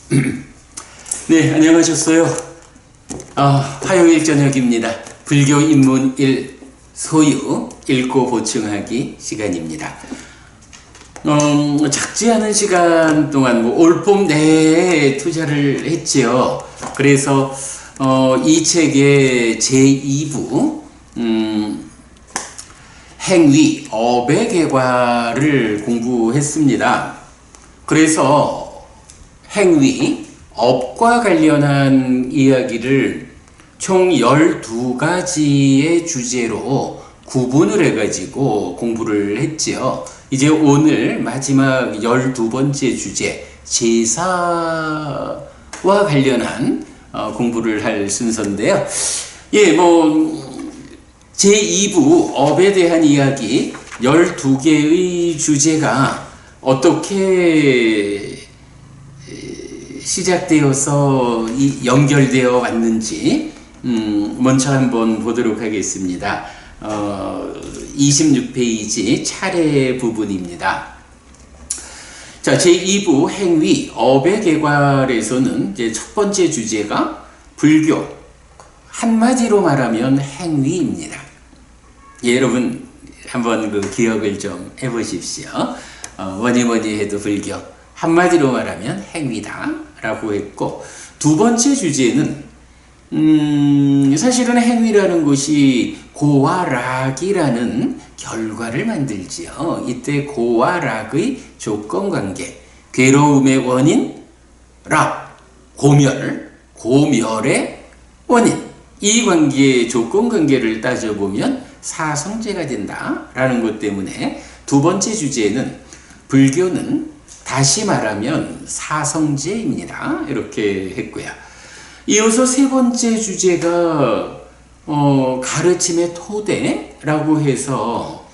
네, 안녕하셨어요. 화요일 저녁입니다. 불교 입문 1 소유 읽고 보충하기 시간입니다. 작지 않은 시간 동안 올봄 내에 투자를 했지요. 그래서 이 책의 제2부 행위, 업의 개과를 공부했습니다. 그래서 행위, 업과 관련한 이야기를 총 12가지의 주제로 구분을 해가지고 공부를 했지요. 이제 오늘 마지막 12번째 주제, 제사와 관련한 공부를 할 순서인데요. 제2부 업에 대한 이야기 12개의 주제가 어떻게 시작되어서 연결되어 왔는지 먼저 한번 보도록 하겠습니다. 26페이지 차례 부분입니다. 자, 제2부 행위, 업의 개괄에서는 이제 첫 번째 주제가 불교, 한마디로 말하면 행위입니다. 여러분 한번 그 기억을 좀 해보십시오. 뭐니 해도 불교, 한마디로 말하면 행위다 라고 했고, 두 번째 주제는 사실은 행위라는 것이 고와 락이라는 결과를 만들지요. 이때 고와 락의 조건관계, 괴로움의 원인 락, 고멸의 원인, 이 관계의 조건관계를 따져보면 사성제가 된다라는 것 때문에 두 번째 주제는 불교는 다시 말하면 사성제입니다. 이렇게 했고요. 이어서 세 번째 주제가 가르침의 토대라고 해서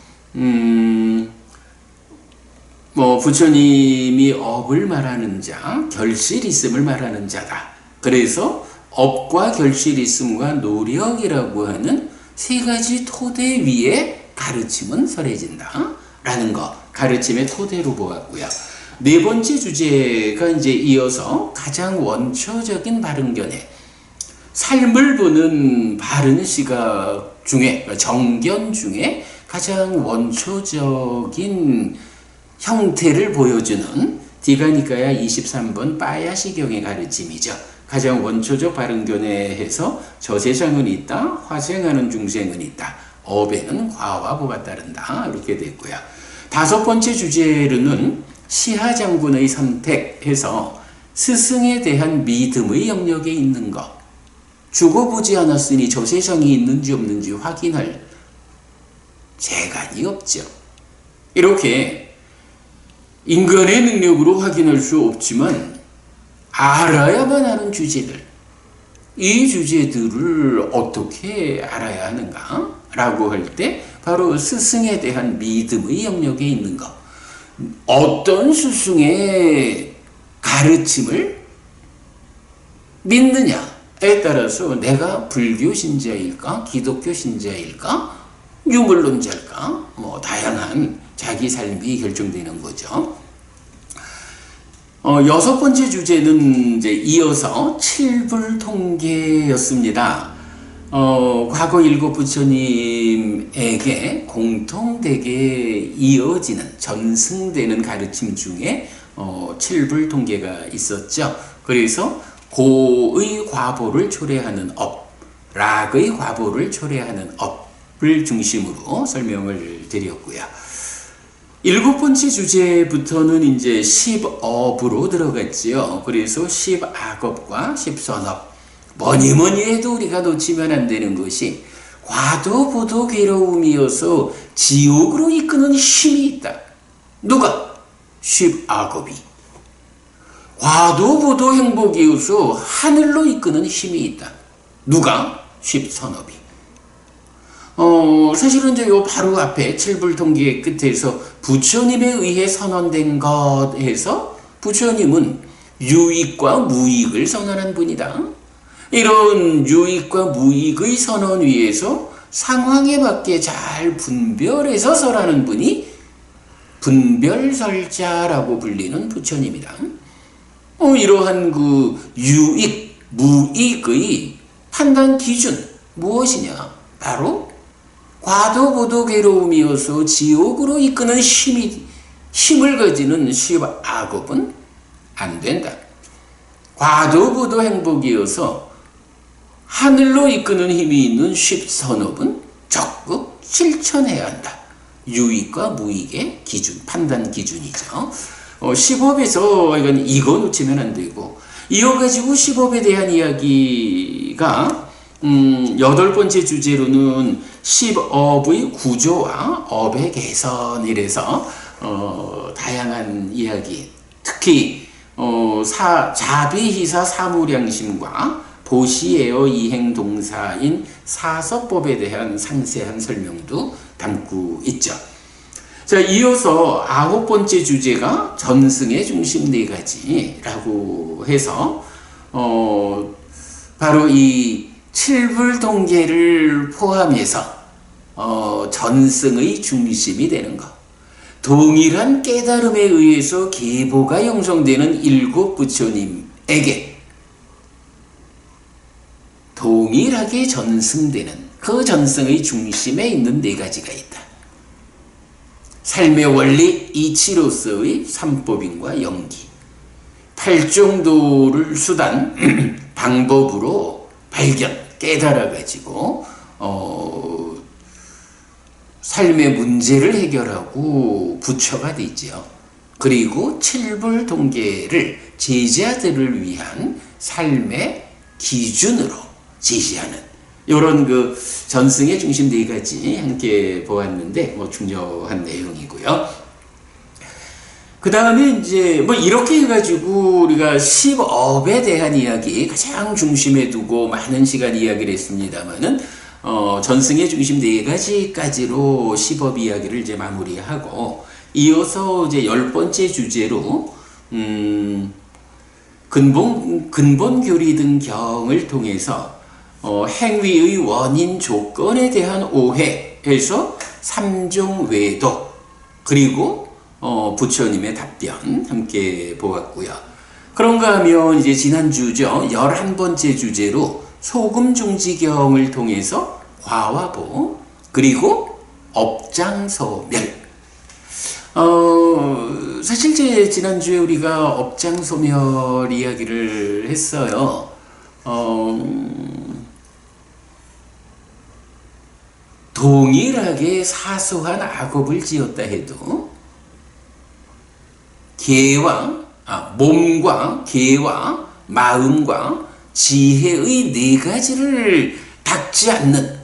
부처님이 업을 말하는 자, 결실 있음을 말하는 자다. 그래서 업과 결실 있음과 노력이라고 하는 세 가지 토대 위에 가르침은 설해진다 라는 거, 가르침의 토대로 보았고요. 네 번째 주제가 이제 이어서 가장 원초적인 바른견에, 삶을 보는 바른 시각 중에, 정견 중에 가장 원초적인 형태를 보여주는 디가니카야 23번 빠야시경의 가르침이죠. 가장 원초적 바른견에해서 저세상은 있다, 화생하는 중생은 있다, 업에는 과와 보가 따른다, 이렇게 됐고요. 다섯 번째 주제로는 시하장군의 선택해서 스승에 대한 믿음의 영역에 있는 것, 죽어보지 않았으니 저세상이 있는지 없는지 확인할 재간이 없죠. 이렇게 인간의 능력으로 확인할 수 없지만 알아야만 하는 주제들, 이 주제들을 어떻게 알아야 하는가 라고 할 때 바로 스승에 대한 믿음의 영역에 있는 것, 어떤 스승의 가르침을 믿느냐에 따라서 내가 불교 신자일까, 기독교 신자일까, 유물론자일까, 다양한 자기 삶이 결정되는 거죠. 여섯 번째 주제는 이제 이어서 칠불통계였습니다. 과거 일곱 부처님에게 공통되게 이어지는, 전승되는 가르침 중에 칠불통계가 있었죠. 그래서 고의 과보를 초래하는 업, 락의 과보를 초래하는 업을 중심으로 설명을 드렸고요. 일곱 번째 주제부터는 이제 십업으로 들어갔지요. 그래서 십악업과 십선업, 뭐니 해도 우리가 놓치면 안 되는 것이 과도보도 괴로움이어서 지옥으로 이끄는 힘이 있다. 누가? 십악업이. 과도보도 행복이어서 하늘로 이끄는 힘이 있다. 누가? 십선업이. 사실은 이제 요 바로 앞에 칠불통계의 끝에서 부처님에 의해 선언된 것에서 부처님은 유익과 무익을 선언한 분이다. 이런 유익과 무익의 선언 위에서 상황에 맞게 잘 분별해서 설하는 분이 분별설자라고 불리는 부처님이다. 이러한 그 유익, 무익의 판단 기준 무엇이냐? 바로 과도보도 괴로움이어서 지옥으로 이끄는 힘을 가지는 십악업은 안 된다. 과도보도 행복이어서 하늘로 이끄는 힘이 있는 십선업은 적극 실천해야 한다. 유익과 무익의 기준, 판단 기준이죠. 십업에서 이거 놓치면 안 되고, 이어가지고 십업에 대한 이야기가 8번째 주제로는 십업의 구조와 업의 개선이라서 다양한 이야기, 특히 자비희사 사무량심과 보시에어 이행동사인 사서법에 대한 상세한 설명도 담고 있죠. 자, 이어서 9번째 주제가 전승의 중심 4가지라고 해서 바로 이 칠불동계를 포함해서 전승의 중심이 되는 것, 동일한 깨달음에 의해서 계보가 형성되는 7 부처님에게 동일하게 전승되는 그 전승의 중심에 있는 4가지가 있다. 삶의 원리 이치로서의 삼법인과 연기, 팔정도를 수단, 방법으로 발견, 깨달아가지고 삶의 문제를 해결하고 부처가 되죠. 그리고 칠불동계를 제자들을 위한 삶의 기준으로 제시하는 이런 그 전승의 중심 4가지 함께 보았는데 중요한 내용이고요. 그 다음에 이제 이렇게 해가지고 우리가 십업에 대한 이야기 가장 중심에 두고 많은 시간 이야기를 했습니다만은 전승의 중심 4가지까지로 십업 이야기를 이제 마무리하고, 이어서 이제 10번째 주제로 근본 교리 등 경을 통해서 행위의 원인 조건에 대한 오해에서 3종 외도, 그리고 부처님의 답변 함께 보았고요. 그런가 하면 이제 지난주죠. 11번째 주제로 소금중지경을 통해서 과와보, 그리고 업장소멸. 사실 지난주에 우리가 업장소멸 이야기를 했어요. 동일하게 사소한 악업을 지었다 해도 몸과 개와 마음과 지혜의 4가지를 닦지 않는,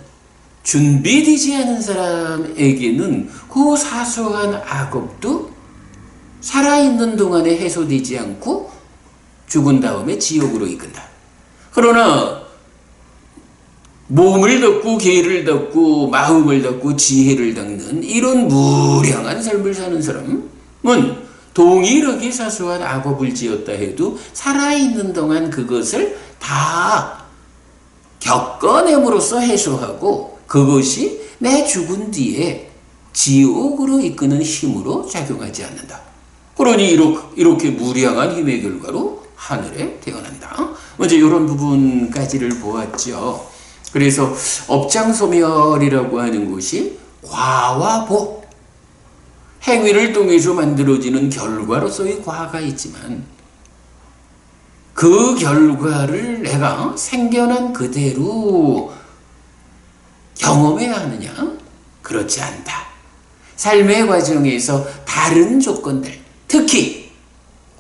준비되지 않은 사람에게는 그 사소한 악업도 살아있는 동안에 해소되지 않고 죽은 다음에 지옥으로 이끈다. 그러나 몸을 닦고 개를 닦고 마음을 닦고 지혜를 닦는 이런 무량한 삶을 사는 사람은 동일하게 사소한 악업을 지었다 해도 살아있는 동안 그것을 다 겪어냄으로써 해소하고, 그것이 내 죽은 뒤에 지옥으로 이끄는 힘으로 작용하지 않는다. 그러니 이렇게 무량한 힘의 결과로 하늘에 태어난다. 먼저 이런 부분까지를 보았죠. 그래서 업장소멸이라고 하는 것이 과와 보, 행위를 통해서 만들어지는 결과로서의 과가 있지만 그 결과를 내가 생겨난 그대로 경험해야 하느냐? 그렇지 않다. 삶의 과정에서 다른 조건들, 특히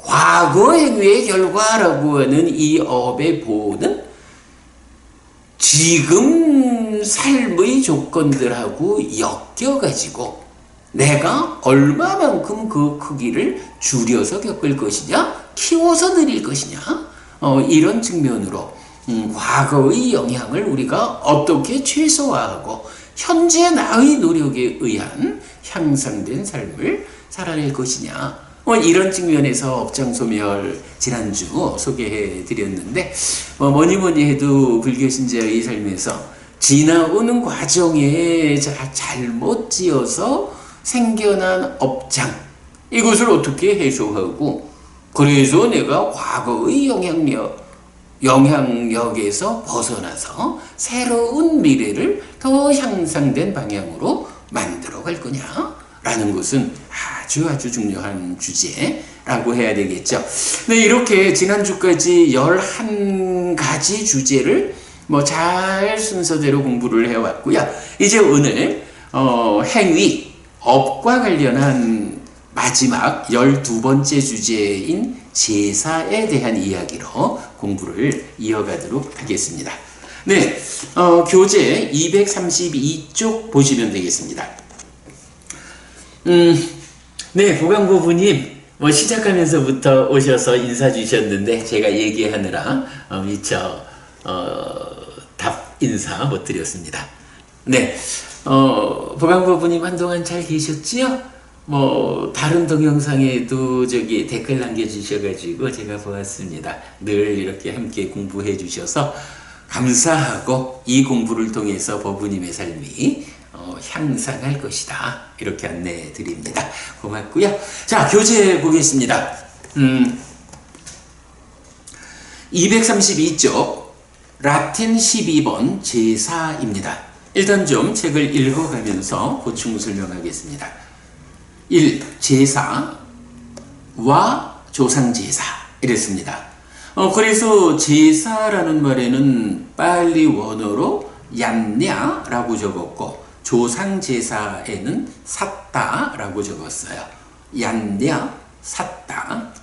과거 행위의 결과라고 하는 이 업의 보는 지금 삶의 조건들하고 엮여가지고 내가 얼마만큼 그 크기를 줄여서 겪을 것이냐, 키워서 늘릴 것이냐, 이런 측면으로 과거의 영향을 우리가 어떻게 최소화하고 현재 나의 노력에 의한 향상된 삶을 살아낼 것이냐, 이런 측면에서 업장소멸 지난주 소개해 드렸는데, 뭐니 해도 불교신자의 삶에서 지나오는 과정에 잘못 지어서 생겨난 업장, 이것을 어떻게 해소하고 그래서 내가 과거의 영향력에서 벗어나서 새로운 미래를 더 향상된 방향으로 만들어 갈 거냐? 라는 것은 아주 중요한 주제라고 해야 되겠죠. 네, 이렇게 지난주까지 11가지 주제를 잘 순서대로 공부를 해왔고요. 이제 오늘 행위, 업과 관련한 마지막 12번째 주제인 제사에 대한 이야기로 공부를 이어가도록 하겠습니다. 네, 교재 232쪽 보시면 되겠습니다. 네, 보강고부님 시작하면서부터 오셔서 인사 주셨는데 제가 얘기하느라 미처 답 인사 못 드렸습니다. 네, 보강고부님 한동안 잘 계셨지요? 다른 동영상에도 댓글 남겨주셔가지고 제가 보았습니다. 늘 이렇게 함께 공부해 주셔서 감사하고 이 공부를 통해서 보부님의 삶이 향상할 것이다. 이렇게 안내해 드립니다. 고맙고요. 자, 교재 보겠습니다. 232쪽 라틴 12번 제사입니다. 일단 좀 책을 읽어가면서 보충 설명하겠습니다. 1. 제사와 조상제사 이랬습니다. 그래서 제사라는 말에는 빨리 원어로 얀냐라고 적었고 조상제사에는 샀다라고 적었어요. 얀냐, 샀다.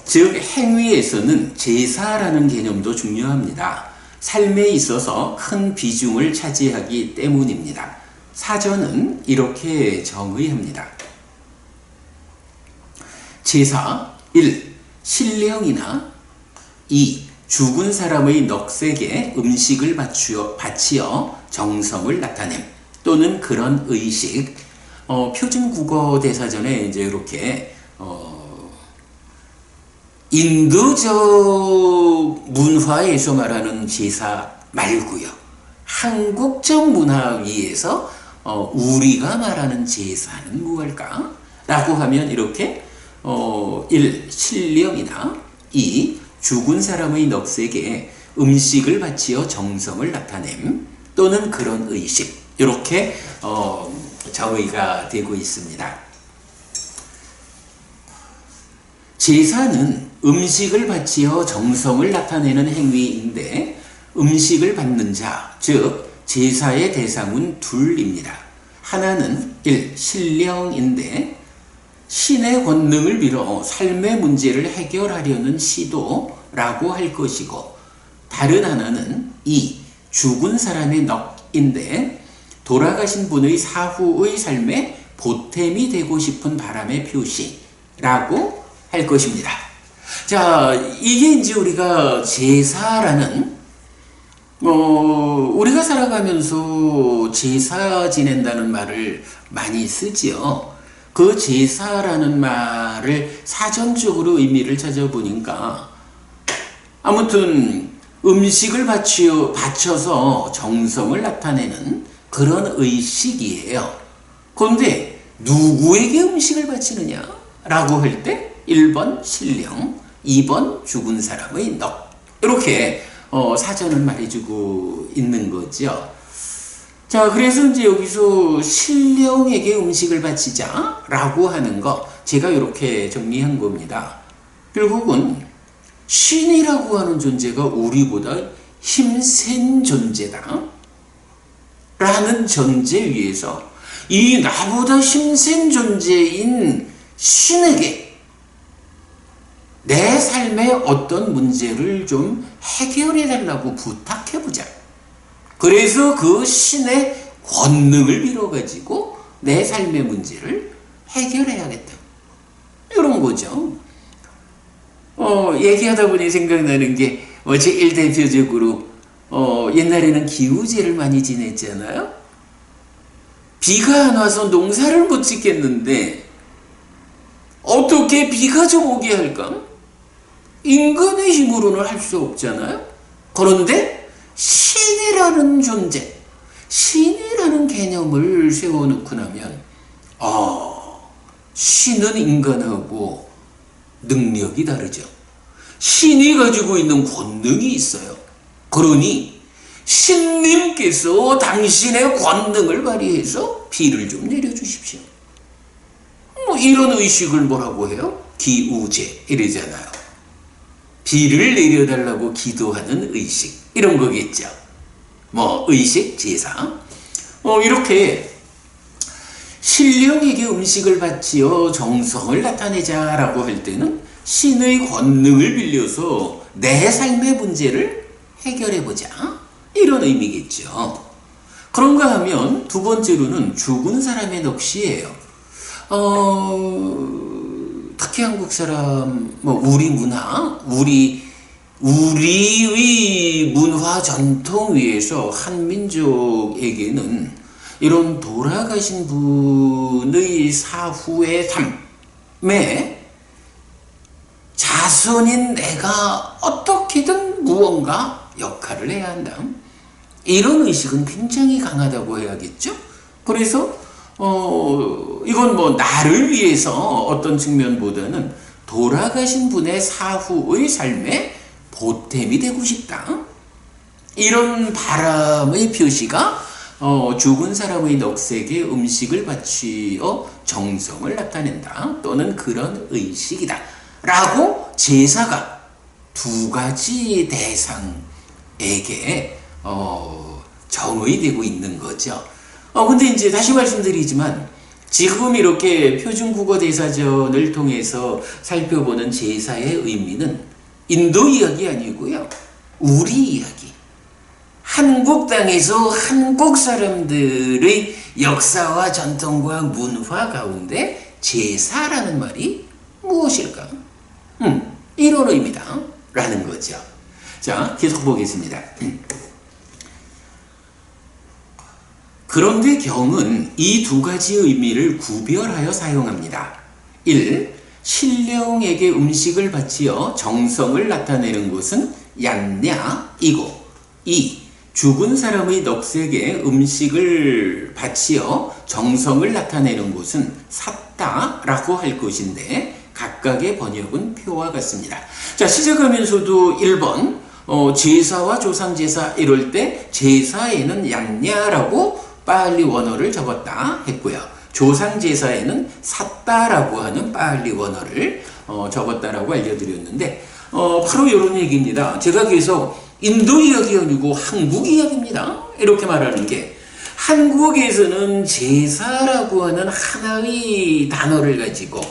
즉 행위에서는 제사라는 개념도 중요합니다. 삶에 있어서 큰 비중을 차지하기 때문입니다. 사전은 이렇게 정의합니다. 제사 1. 신령이나 2. 죽은 사람의 넋에게 음식을 바치어 정성을 나타냄 또는 그런 의식. 표준국어 대사전에 이제 이렇게 인도적 문화에서 말하는 제사 말고요. 한국적 문화위에서 우리가 말하는 제사는 무엇일까? 라고 하면 이렇게 1. 신령이나 2. 죽은 사람의 넋에게 음식을 바치어 정성을 나타냄 또는 그런 의식. 이렇게 정의가 되고 있습니다. 제사는 음식을 바치어 정성을 나타내는 행위인데 음식을 받는 자, 즉 제사의 대상은 둘입니다. 하나는 1. 신령인데 신의 권능을 빌어 삶의 문제를 해결하려는 시도라고 할 것이고 다른 하나는 2. 죽은 사람의 넋인데 돌아가신 분의 사후의 삶에 보탬이 되고 싶은 바람의 표시라고 할 것입니다. 자, 이게 이제 우리가 제사라는 우리가 살아가면서 제사 지낸다는 말을 많이 쓰지요. 그 제사라는 말을 사전적으로 의미를 찾아보니까 아무튼 음식을 바쳐서 정성을 나타내는 그런 의식이에요. 그런데 누구에게 음식을 바치느냐? 라고 할 때 1번 신령, 2번 죽은 사람의 넋. 이렇게 사전은 말해주고 있는 거죠. 자, 그래서 이제 여기서 신령에게 음식을 바치자 라고 하는 거 제가 이렇게 정리한 겁니다. 결국은 신이라고 하는 존재가 우리보다 힘센 존재다 라는 전제 위에서 이 나보다 힘센 존재인 신에게 내 삶의 어떤 문제를 좀 해결해 달라고 부탁해보자. 그래서 그 신의 권능을 빌어가지고 내 삶의 문제를 해결해야겠다. 이런 거죠. 얘기하다 보니 생각나는 게 제일 대표적으로 옛날에는 기우제를 많이 지냈잖아요. 비가 안 와서 농사를 못 짓겠는데 어떻게 비가 좀 오게 할까? 인간의 힘으로는 할 수 없잖아요. 그런데 신이라는 존재, 신이라는 개념을 세워놓고 나면 신은 인간하고 능력이 다르죠. 신이 가지고 있는 권능이 있어요. 그러니 신님께서 당신의 권능을 발휘해서 비를 좀 내려주십시오. 뭐 이런 의식을 뭐라고 해요? 기우제 이러잖아요. 비를 내려달라고 기도하는 의식 이런 거겠죠. 뭐 의식, 제사 이렇게 신령에게 음식을 바치어 정성을 나타내자라고 할 때는 신의 권능을 빌려서 내 삶의 문제를 해결해보자 이런 의미겠죠. 그런가 하면 두 번째로는 죽은 사람의 넋이에요. 특히 한국 사람, 우리 문화, 우리의 문화 전통 위에서 한민족에게는 이런 돌아가신 분의 사후의 삶에 자손인 내가 어떻게든 무언가 역할을 해야 한다. 이런 의식은 굉장히 강하다고 해야겠죠. 그래서 이건 뭐 나를 위해서 어떤 측면보다는 돌아가신 분의 사후의 삶에 보탬이 되고 싶다. 이런 바람의 표시가 죽은 사람의 넋에게 음식을 바치어 정성을 나타낸다. 또는 그런 의식이다. 라고 제사가 두 가지 대상에게 정의되고 있는 거죠. 근데 이제 다시 말씀드리지만 지금 이렇게 표준국어대사전을 통해서 살펴보는 제사의 의미는 인도 이야기 아니고요. 우리 이야기. 한국 땅에서 한국 사람들의 역사와 전통과 문화 가운데 제사라는 말이 무엇일까? 이런 의미다. 라는 거죠. 자, 계속 보겠습니다. 그런데 경은 이 두 가지 의미를 구별하여 사용합니다. 1. 신령에게 음식을 바치어 정성을 나타내는 것은 얀냐이고 2. 죽은 사람의 넋에게 음식을 바치어 정성을 나타내는 것은 삿다라고 할 것인데 각각의 번역은 표와 같습니다. 자, 시작하면서도 1번 제사와 조상제사 이럴 때 제사에는 얀냐라고 빨리 원어를 적었다 했고요. 조상제사에는 삿다라고 하는 빨리 원어를 적었다라고 알려드렸는데 바로 이런 얘기입니다. 제가 계속 인도 이야기 아니고 한국 이야기입니다. 이렇게 말하는 게 한국에서는 제사라고 하는 하나의 단어를 가지고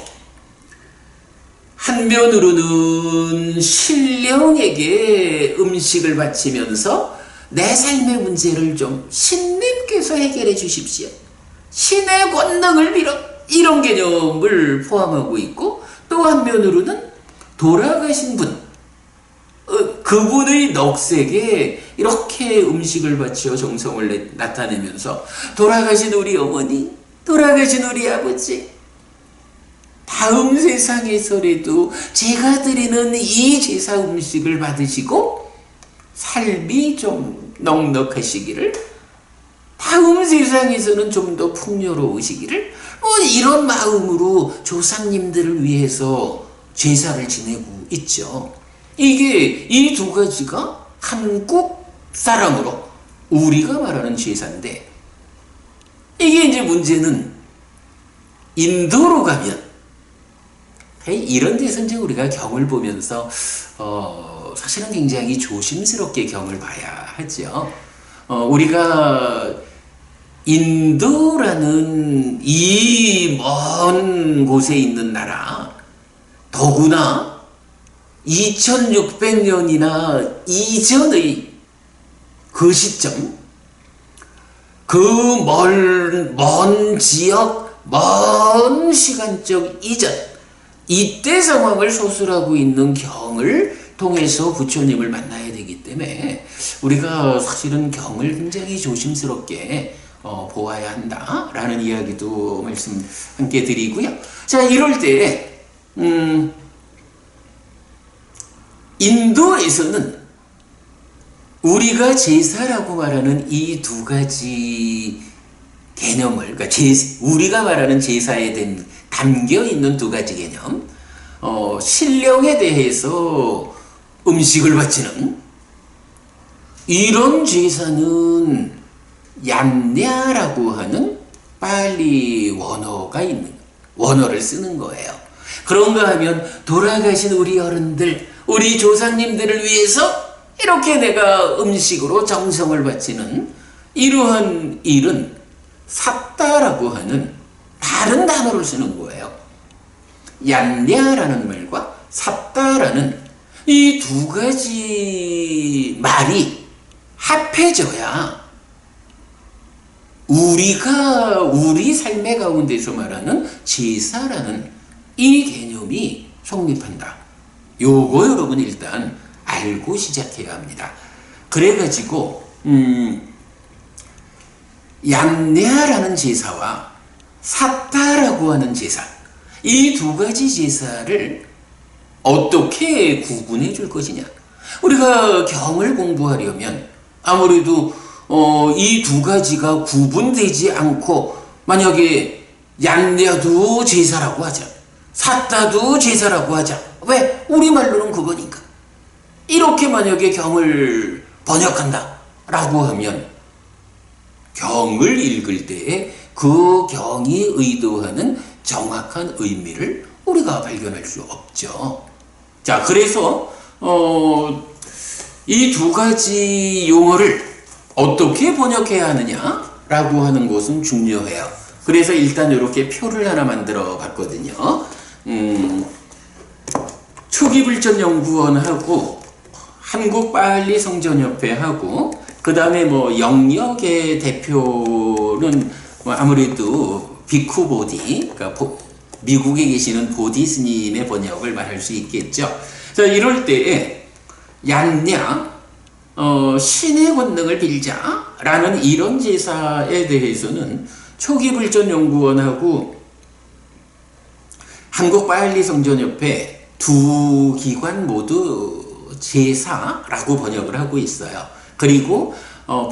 한면으로는 신령에게 음식을 바치면서 내 삶의 문제를 좀 신님께서 해결해 주십시오. 신의 권능을 빌어 이런 개념을 포함하고 있고 또 한면으로는 돌아가신 분 그분의 넋에게 이렇게 음식을 바치어 정성을 나타내면서 돌아가신 우리 어머니, 돌아가신 우리 아버지 다음 세상에서라도 제가 드리는 이 제사 음식을 받으시고 삶이 좀 넉넉하시기를 다음 세상에서는 좀 더 풍요로우시기를 이런 마음으로 조상님들을 위해서 제사를 지내고 있죠. 이게 이 두 가지가 한국 사람으로 우리가 말하는 제사인데 이게 이제 문제는 인도로 가면 이런 데서 이제 우리가 경을 보면서 사실은 굉장히 조심스럽게 경을 봐야 하죠. 우리가 인도라는 이 먼 곳에 있는 나라 더구나 2600년이나 이전의 그 시점 그 먼 지역 먼 시간적 이전 이때 상황을 소설하고 있는 경을 통해서 부처님을 만나야 되기 때문에 우리가 사실은 경을 굉장히 조심스럽게 보아야 한다라는 이야기도 말씀 함께 드리고요. 자, 이럴 때 인도에서는 우리가 제사라고 말하는 이 두 가지 개념을, 그러니까 우리가 말하는 제사에 담겨 있는 두 가지 개념, 신령에 대해서 음식을 바치는 이런 제사는 얀냐라고 하는 빨리 원어를 쓰는 거예요. 그런가 하면 돌아가신 우리 어른들, 우리 조상님들을 위해서 이렇게 내가 음식으로 정성을 바치는 이러한 일은 샀다라고 하는 다른 단어를 쓰는 거예요. 얀냐라는 말과 샀다라는 이 두 가지 말이 합해져야 우리 삶의 가운데서 말하는 제사라는 이 개념이 성립한다. 요거 여러분 일단 알고 시작해야 합니다. 그래가지고 얀냐라는 제사와 샀다라고 하는 제사, 이 두 가지 제사를 어떻게 구분해 줄 것이냐. 우리가 경을 공부하려면 아무래도 이 두 가지가 구분되지 않고 만약에 얀냐도 제사라고 하자, 샀다도 제사라고 하자. 왜? 우리말로는 그거니까. 이렇게 만약에 경을 번역한다 라고 하면 경을 읽을 때에 그 경이 의도하는 정확한 의미를 우리가 발견할 수 없죠. 자, 그래서 이 두 가지 용어를 어떻게 번역해야 하느냐라고 하는 것은 중요해요. 그래서 일단 이렇게 표를 하나 만들어 봤거든요. 초기불전연구원하고 한국빨리성전협회하고 그 다음에 뭐 영역의 대표는 뭐 아무래도 비쿠보디, 그러니까 미국에 계시는 보디 스님의 번역을 말할 수 있겠죠. 자, 이럴 때에 얀냐, 신의 권능을 빌자라는 이런 제사에 대해서는 초기불전연구원하고 한국빨리성전협회 두 기관 모두 제사라고 번역을 하고 있어요. 그리고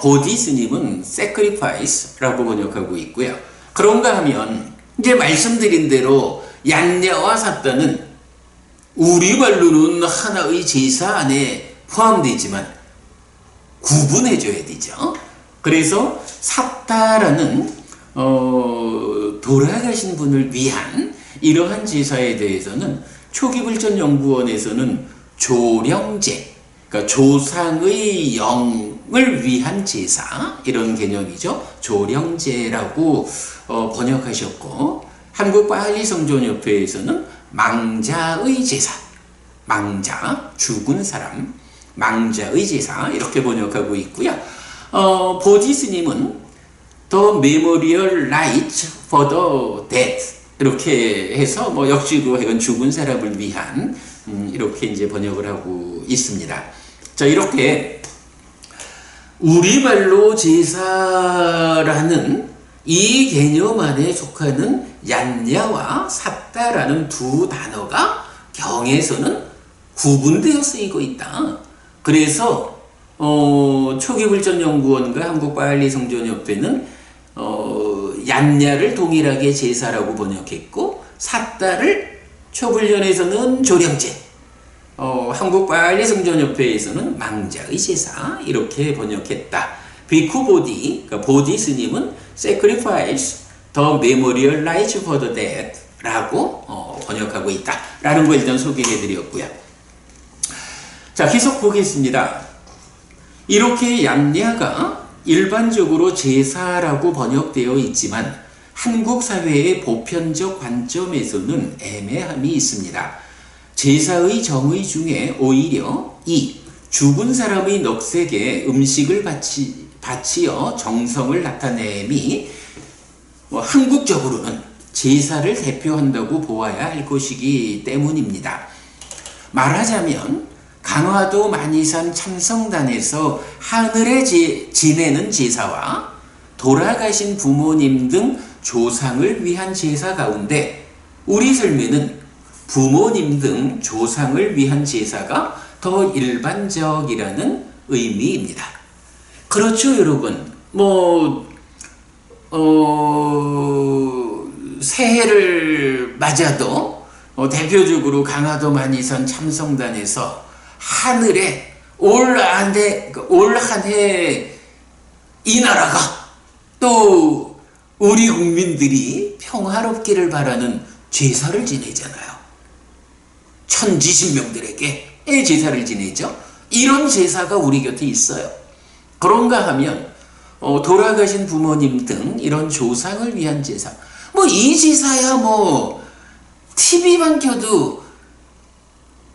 보디 스님은 sacrifice라고 번역하고 있고요. 그런가 하면 이제 말씀드린 대로 얀냐와 샀다는 우리말로는 하나의 제사 안에 포함되지만 구분해줘야 되죠. 그래서 샀다라는 돌아가신 분을 위한 이러한 제사에 대해서는 초기불전연구원에서는 조령제, 그러니까 조상의 영을 위한 제사, 이런 개념이죠. 조령제라고 번역하셨고, 한국빨리성전협회에서는 망자의 제사, 망자, 죽은 사람, 망자의 제사, 이렇게 번역하고 있고요. 보디 스님은 The Memorial Rite for the Dead, 이렇게 해서 뭐 역시 그 죽은 사람을 위한 이렇게 이제 번역을 하고 있습니다. 자, 이렇게 우리말로 제사라는 이 개념 안에 속하는 얀냐와 샀다라는 두 단어가 경에서는 구분되어 쓰이고 있다. 그래서 초기불전연구원과 한국빨리성전협회는 얀냐를 동일하게 제사라고 번역했고, 샀다를 초불련에서는 조령제, 한국빨리성전협회에서는 망자의 제사, 이렇게 번역했다. 비쿠보디, 그러니까 보디 스님은 sacrifice the memorial rites for the dead 라고 번역하고 있다 라는 걸 일단 소개해 드렸고요. 자, 계속 보겠습니다. 이렇게 얀냐가 일반적으로 제사라고 번역되어 있지만 한국 사회의 보편적 관점에서는 애매함이 있습니다. 제사의 정의 중에 오히려 이 죽은 사람의 넋에게 음식을 바치어 정성을 나타냄이 한국적으로는 제사를 대표한다고 보아야 할 것이기 때문입니다. 말하자면 강화도 만이산 참성단에서 하늘에 지내는 제사와 돌아가신 부모님 등 조상을 위한 제사 가운데 우리 삶에는 부모님 등 조상을 위한 제사가 더 일반적이라는 의미입니다. 그렇죠, 여러분. 새해를 맞아도 대표적으로 강화도 만이산 참성단에서 하늘에 올 한 해 이 나라가 또 우리 국민들이 평화롭기를 바라는 제사를 지내잖아요. 천지신명들에게 제사를 지내죠. 이런 제사가 우리 곁에 있어요. 그런가 하면 돌아가신 부모님 등 이런 조상을 위한 제사. 뭐 이 제사야 뭐 TV만 켜도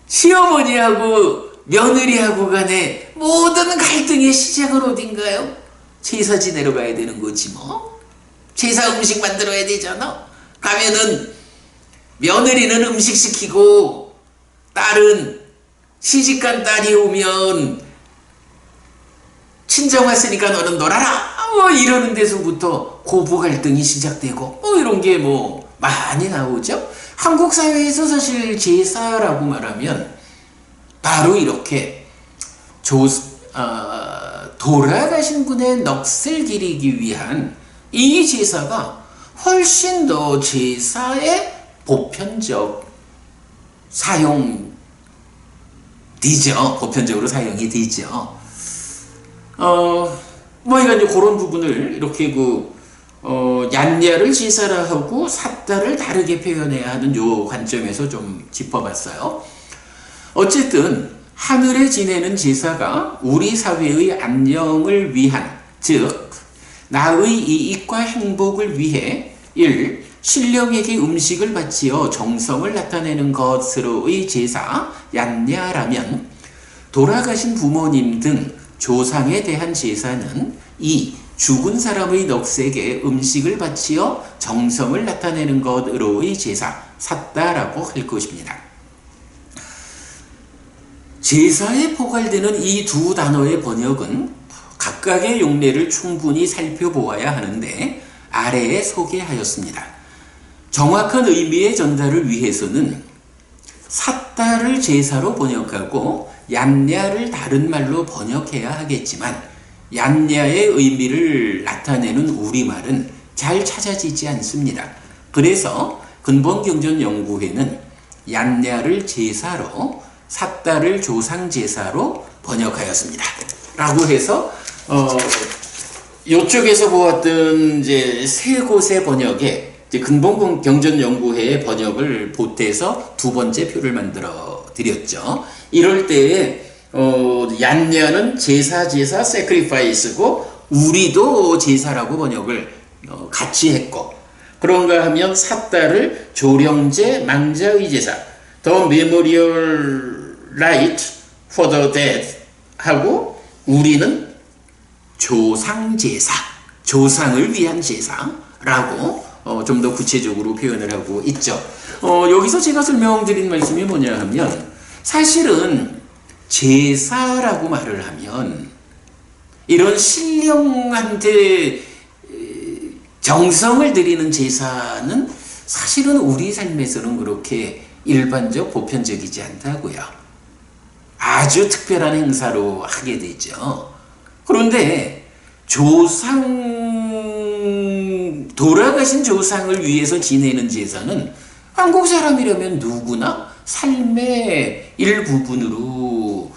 시어머니하고 며느리하고 간에 모든 갈등의 시작은 어딘가요? 제사 지내러 가야 되는 거지 뭐. 제사 음식 만들어야 되잖아. 가면은 며느리는 음식 시키고 딸은 시집간 딸이 오면 친정 왔으니까 너는 놀아라 뭐 이러는 데서부터 고부 갈등이 시작되고 뭐 이런 게 뭐 많이 나오죠. 한국 사회에서 사실 제사라고 말하면 바로 이렇게 돌아가신 분의 넋을 기리기 위한 이 제사가 훨씬 더 제사의 보편적 사용 되죠. 보편적으로 사용이 되죠. 뭐 이제 그런 부분을 이렇게 얀야를 제사라 하고 삿다를 다르게 표현해야 하는 요 관점에서 좀 짚어봤어요. 어쨌든 하늘에 지내는 제사가 우리 사회의 안녕을 위한, 즉 나의 이익과 행복을 위해 1. 신령에게 음식을 바치어 정성을 나타내는 것으로의 제사, 얀야라면 돌아가신 부모님 등 조상에 대한 제사는 2. 죽은 사람의 넋에게 음식을 바치어 정성을 나타내는 것으로의 제사, 삿다라고 할 것입니다. 제사에 포괄되는 이 두 단어의 번역은 각각의 용례를 충분히 살펴보아야 하는데 아래에 소개하였습니다. 정확한 의미의 전달을 위해서는 삿다를 제사로 번역하고 얀야를 다른 말로 번역해야 하겠지만 얀야의 의미를 나타내는 우리말은 잘 찾아지지 않습니다. 그래서 근본경전연구회는 얀야를 제사로 삿다를 조상제사로 번역하였습니다. 라고 해서 이쪽에서 보았던 이제 세 곳의 번역에 근본경전연구회의 번역을 보태서 두 번째 표를 만들어 드렸죠. 이럴 때에 얀야는 제사, sacrifice고 우리도 제사라고 번역을 같이 했고, 그런가 하면 삿다를 조령제, 망자의 제사, the memorial rite for the dead 하고 우리는 조상제사, 조상을 위한 제사라고 좀 더 구체적으로 표현을 하고 있죠. 여기서 제가 설명드린 말씀이 뭐냐 하면 사실은 제사라고 말을 하면 이런 신령한테 정성을 드리는 제사는 사실은 우리 삶에서는 그렇게 일반적 보편적이지 않다고요. 아주 특별한 행사로 하게 되죠. 그런데 돌아가신 조상을 위해서 지내는 제사는 한국 사람이라면 누구나 삶의 일부분으로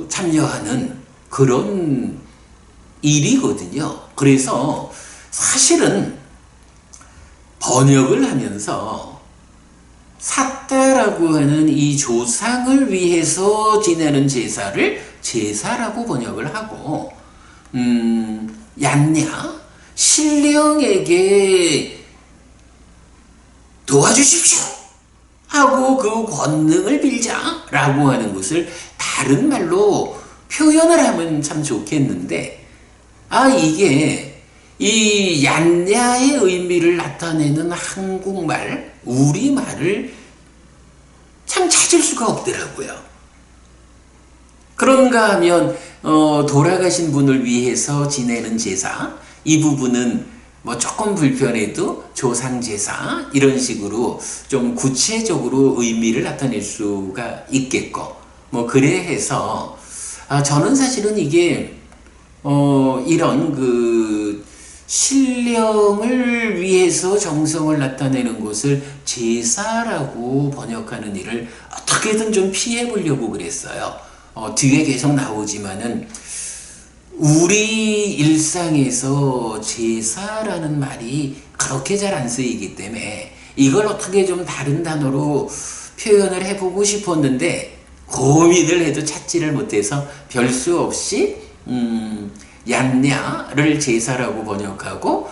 참여하는 그런 일이거든요. 그래서 사실은 번역을 하면서 삿다라고 하는 이 조상을 위해서 지내는 제사를 제사라고 번역을 하고 얀야, 신령에게 도와주십시오 하고 그 권능을 빌자라고 하는 것을 다른 말로 표현을 하면 참 좋겠는데, 이게 이 얀야의 의미를 나타내는 한국말, 우리말을 참 찾을 수가 없더라고요. 그런가 하면 돌아가신 분을 위해서 지내는 제사, 이 부분은 뭐 조금 불편해도 조상제사 이런 식으로 좀 구체적으로 의미를 나타낼 수가 있겠고, 뭐 그래 해서 저는 사실은 이게 이런 신령을 위해서 정성을 나타내는 것을 제사라고 번역하는 일을 어떻게든 좀 피해 보려고 그랬어요. 뒤에 계속 나오지만은 우리 일상에서 제사라는 말이 그렇게 잘 안 쓰이기 때문에 이걸 어떻게 좀 다른 단어로 표현을 해보고 싶었는데 고민을 해도 찾지를 못해서 별 수 없이 얀냐를 제사라고 번역하고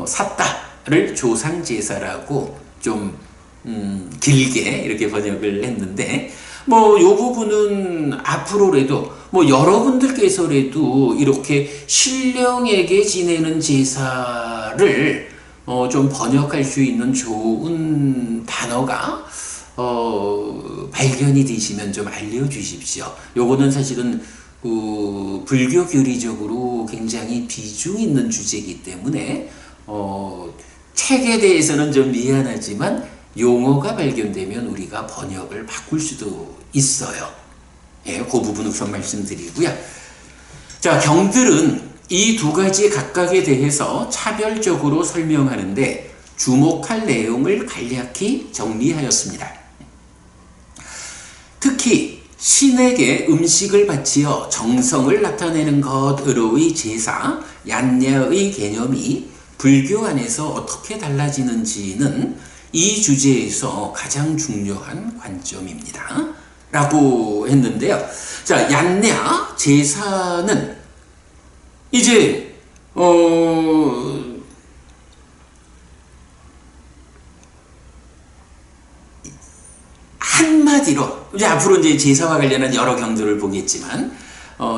삿다를 조상 제사라고 좀 길게 이렇게 번역을 했는데 뭐 요 부분은 앞으로라도 뭐 여러분들께서라도 이렇게 신령에게 지내는 제사를 좀 번역할 수 있는 좋은 단어가 발견이 되시면 좀 알려주십시오. 요거는 사실은 불교 교리적으로 굉장히 비중 있는 주제이기 때문에 책에 대해서는 좀 미안하지만 용어가 발견되면 우리가 번역을 바꿀 수도 있어요. 예, 그 부분 우선 말씀드리고요. 자, 경들은 이 두 가지 각각에 대해서 차별적으로 설명하는데 주목할 내용을 간략히 정리하였습니다. 특히 신에게 음식을 바치어 정성을 나타내는 것으로의 제사, 얀냐의 개념이 불교 안에서 어떻게 달라지는지는 이 주제에서 가장 중요한 관점입니다. 라고 했는데요. 자, 얀냐, 제사는 이제, 한마디로, 이제 앞으로 이제 제사와 관련한 여러 경들을 보겠지만,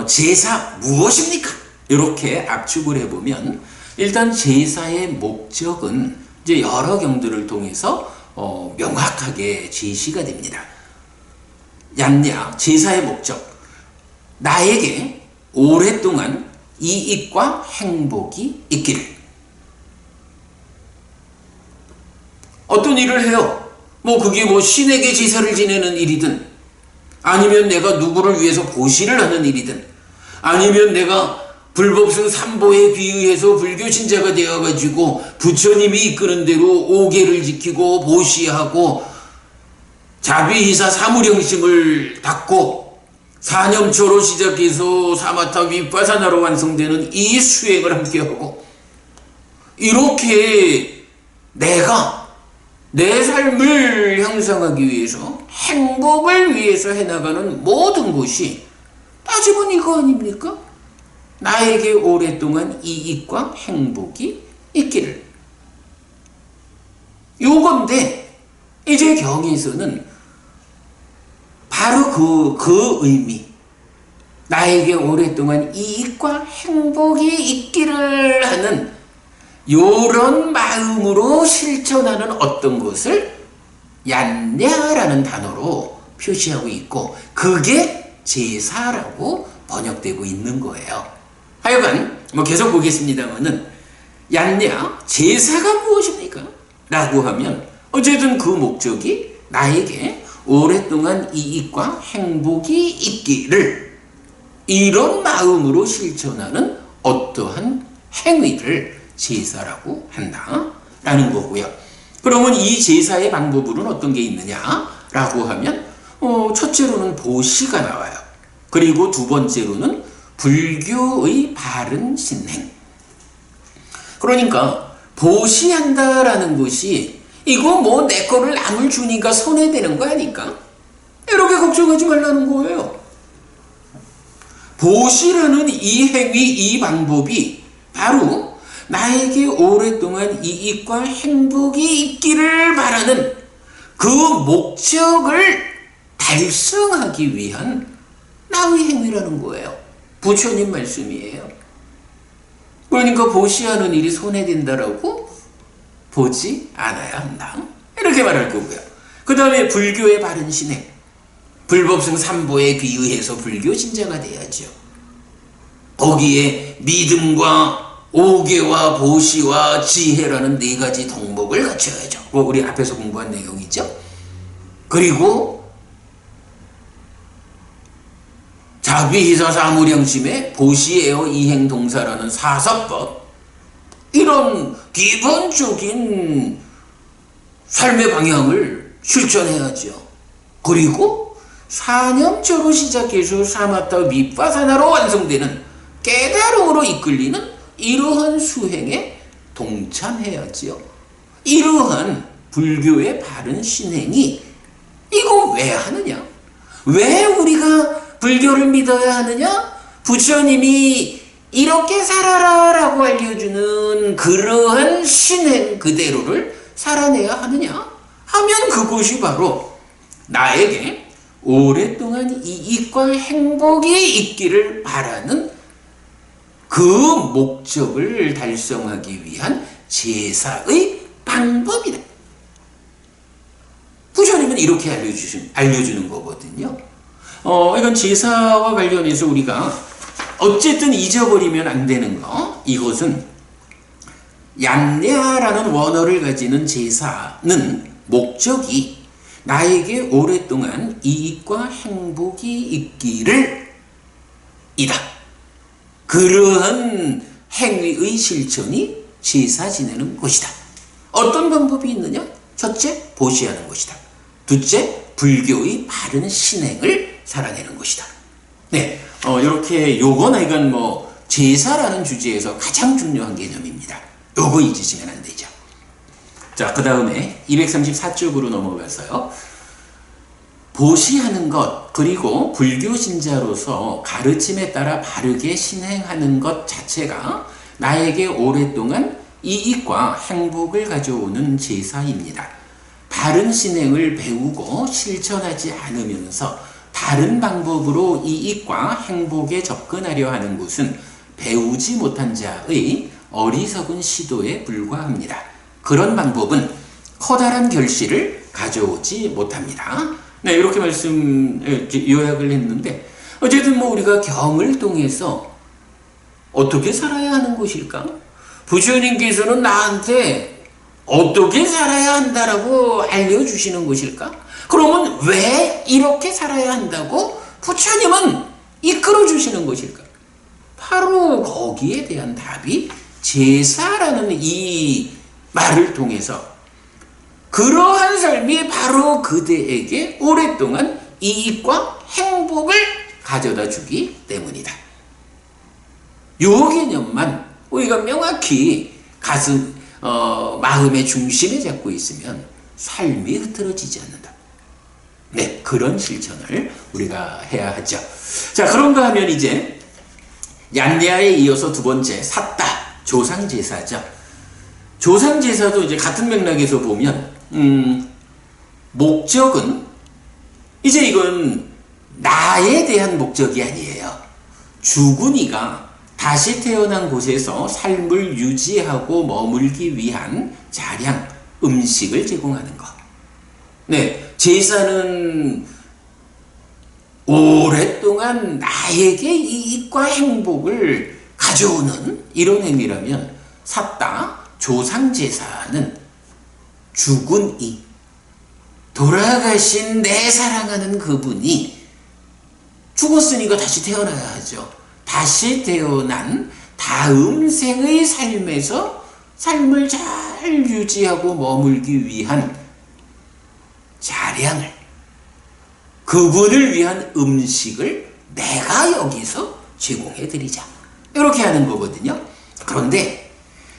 제사 무엇입니까? 이렇게 압축을 해보면, 일단 제사의 목적은 이제 여러 경들을 통해서 명확하게 제시가 됩니다. 얀냐, 제사의 목적. 나에게 오랫동안 이익과 행복이 있기를. 어떤 일을 해요? 뭐 그게 뭐 신에게 제사를 지내는 일이든, 아니면 내가 누구를 위해서 보시를 하는 일이든, 아니면 내가 불법승 삼보에 귀의해서 불교 신자가 되어가지고 부처님이 이끄는 대로 오계를 지키고 보시하고 자비이사 사무령심을 닦고 사념초로 시작해서 사마타 윗바사나로 완성되는 이 수행을 함께하고, 이렇게 내가 내 삶을 향상하기 위해서 행복을 위해서 해나가는 모든 것이 따지면 이거 아닙니까? 나에게 오랫동안 이익과 행복이 있기를. 요건데 이제 경에서는 바로 그 의미, 나에게 오랫동안 이익과 행복이 있기를 하는 요런 마음으로 실천하는 어떤 것을 얀냐라는 단어로 표시하고 있고, 그게 제사라고 번역되고 있는 거예요. 하여간 뭐 계속 보겠습니다만은 얀냐, 제사가 무엇입니까? 라고 하면 어쨌든 그 목적이 나에게 오랫동안 이익과 행복이 있기를, 이런 마음으로 실천하는 어떠한 행위를 제사라고 한다라는 거고요. 그러면 이 제사의 방법으로는 어떤 게 있느냐라고 하면 첫째로는 보시가 나와요. 그리고 두 번째로는 불교의 바른 신행. 그러니까 보시한다라는 것이 이거 뭐 내 거를 남을 주니까 손해되는 거 아닐까? 이렇게 걱정하지 말라는 거예요. 보시라는 이 행위, 이 방법이 바로 나에게 오랫동안 이익과 행복이 있기를 바라는 그 목적을 달성하기 위한 나의 행위라는 거예요. 부처님 말씀이에요. 그러니까 보시하는 일이 손해된다라고 보지 않아야 한다. 이렇게 말할 거고요. 그 다음에 불교의 바른 신행. 불법승 삼보에 귀의해서 불교 신자가 돼야죠. 거기에 믿음과 오계와 보시와 지혜라는 네 가지 덕목을 갖춰야죠. 우리 앞에서 공부한 내용이죠. 그리고 자비희사 사무령심에 보시에어 이행동사라는 사사법, 이런 기본적인 삶의 방향을 실천해야죠. 그리고 사념처로 시작해서 사마타 미파사나로 완성되는 깨달음으로 이끌리는 이러한 수행에 동참해야지요. 이러한 불교의 바른 신행이 이거 왜 하느냐? 왜 우리가 불교를 믿어야 하느냐? 부처님이 이렇게 살아라 라고 알려주는 그러한 신행 그대로를 살아내야 하느냐? 하면 그것이 바로 나에게 오랫동안 이익과 행복이 있기를 바라는 그 목적을 달성하기 위한 제사의 방법이다. 부처님은 이렇게 알려주는 거거든요. 이건 제사와 관련해서 우리가 어쨌든 잊어버리면 안 되는 거. 이것은 얀냐라는 원어를 가지는 제사는 목적이 나에게 오랫동안 이익과 행복이 있기를 이다. 그러한 행위의 실천이 제사 지내는 것이다. 어떤 방법이 있느냐? 첫째, 보시하는 것이다. 둘째, 불교의 바른 신행을 살아내는 것이다. 네, 이렇게 요건 이건 제사라는 주제에서 가장 중요한 개념입니다. 요거 잊으시면 안 되죠. 자, 그 다음에 234쪽으로 넘어가서요. 보시하는 것, 그리고 불교 신자로서 가르침에 따라 바르게 신행하는 것 자체가 나에게 오랫동안 이익과 행복을 가져오는 제사입니다. 바른 신행을 배우고 실천하지 않으면서 다른 방법으로 이익과 행복에 접근하려 하는 것은 배우지 못한 자의 어리석은 시도에 불과합니다. 그런 방법은 커다란 결실을 가져오지 못합니다. 네, 이렇게 요약을 했는데, 어쨌든 우리가 경을 통해서 어떻게 살아야 하는 것일까? 부처님께서는 나한테 어떻게 살아야 한다라고 알려주시는 것일까? 그러면 왜 이렇게 살아야 한다고 부처님은 이끌어 주시는 것일까? 바로 거기에 대한 답이 제사라는 이 말을 통해서 그러한 삶이 바로 그대에게 오랫동안 이익과 행복을 가져다 주기 때문이다. 요 개념만 우리가 명확히 마음의 중심에 잡고 있으면 삶이 흐트러지지 않는다. 네, 그런 실천을 우리가 해야 하죠. 자, 그런가 하면 이제 얀냐에 이어서 두 번째 삿다, 조상제사죠. 조상제사도 이제 같은 맥락에서 보면 목적은 이제 이건 나에 대한 목적이 아니에요. 주군이가 다시 태어난 곳에서 삶을 유지하고 머물기 위한 자량, 음식을 제공하는 것. 네, 제사는 오랫동안 나에게 이익과 행복을 가져오는 이런 행위라면 삿다, 조상제사는 주군이 돌아가신 내 사랑하는 그분이 죽었으니까 다시 태어나야 하죠. 다시 태어난 다음 생의 삶에서 삶을 잘 유지하고 머물기 위한 자량을, 그분을 위한 음식을 내가 여기서 제공해드리자. 이렇게 하는 거거든요. 그런데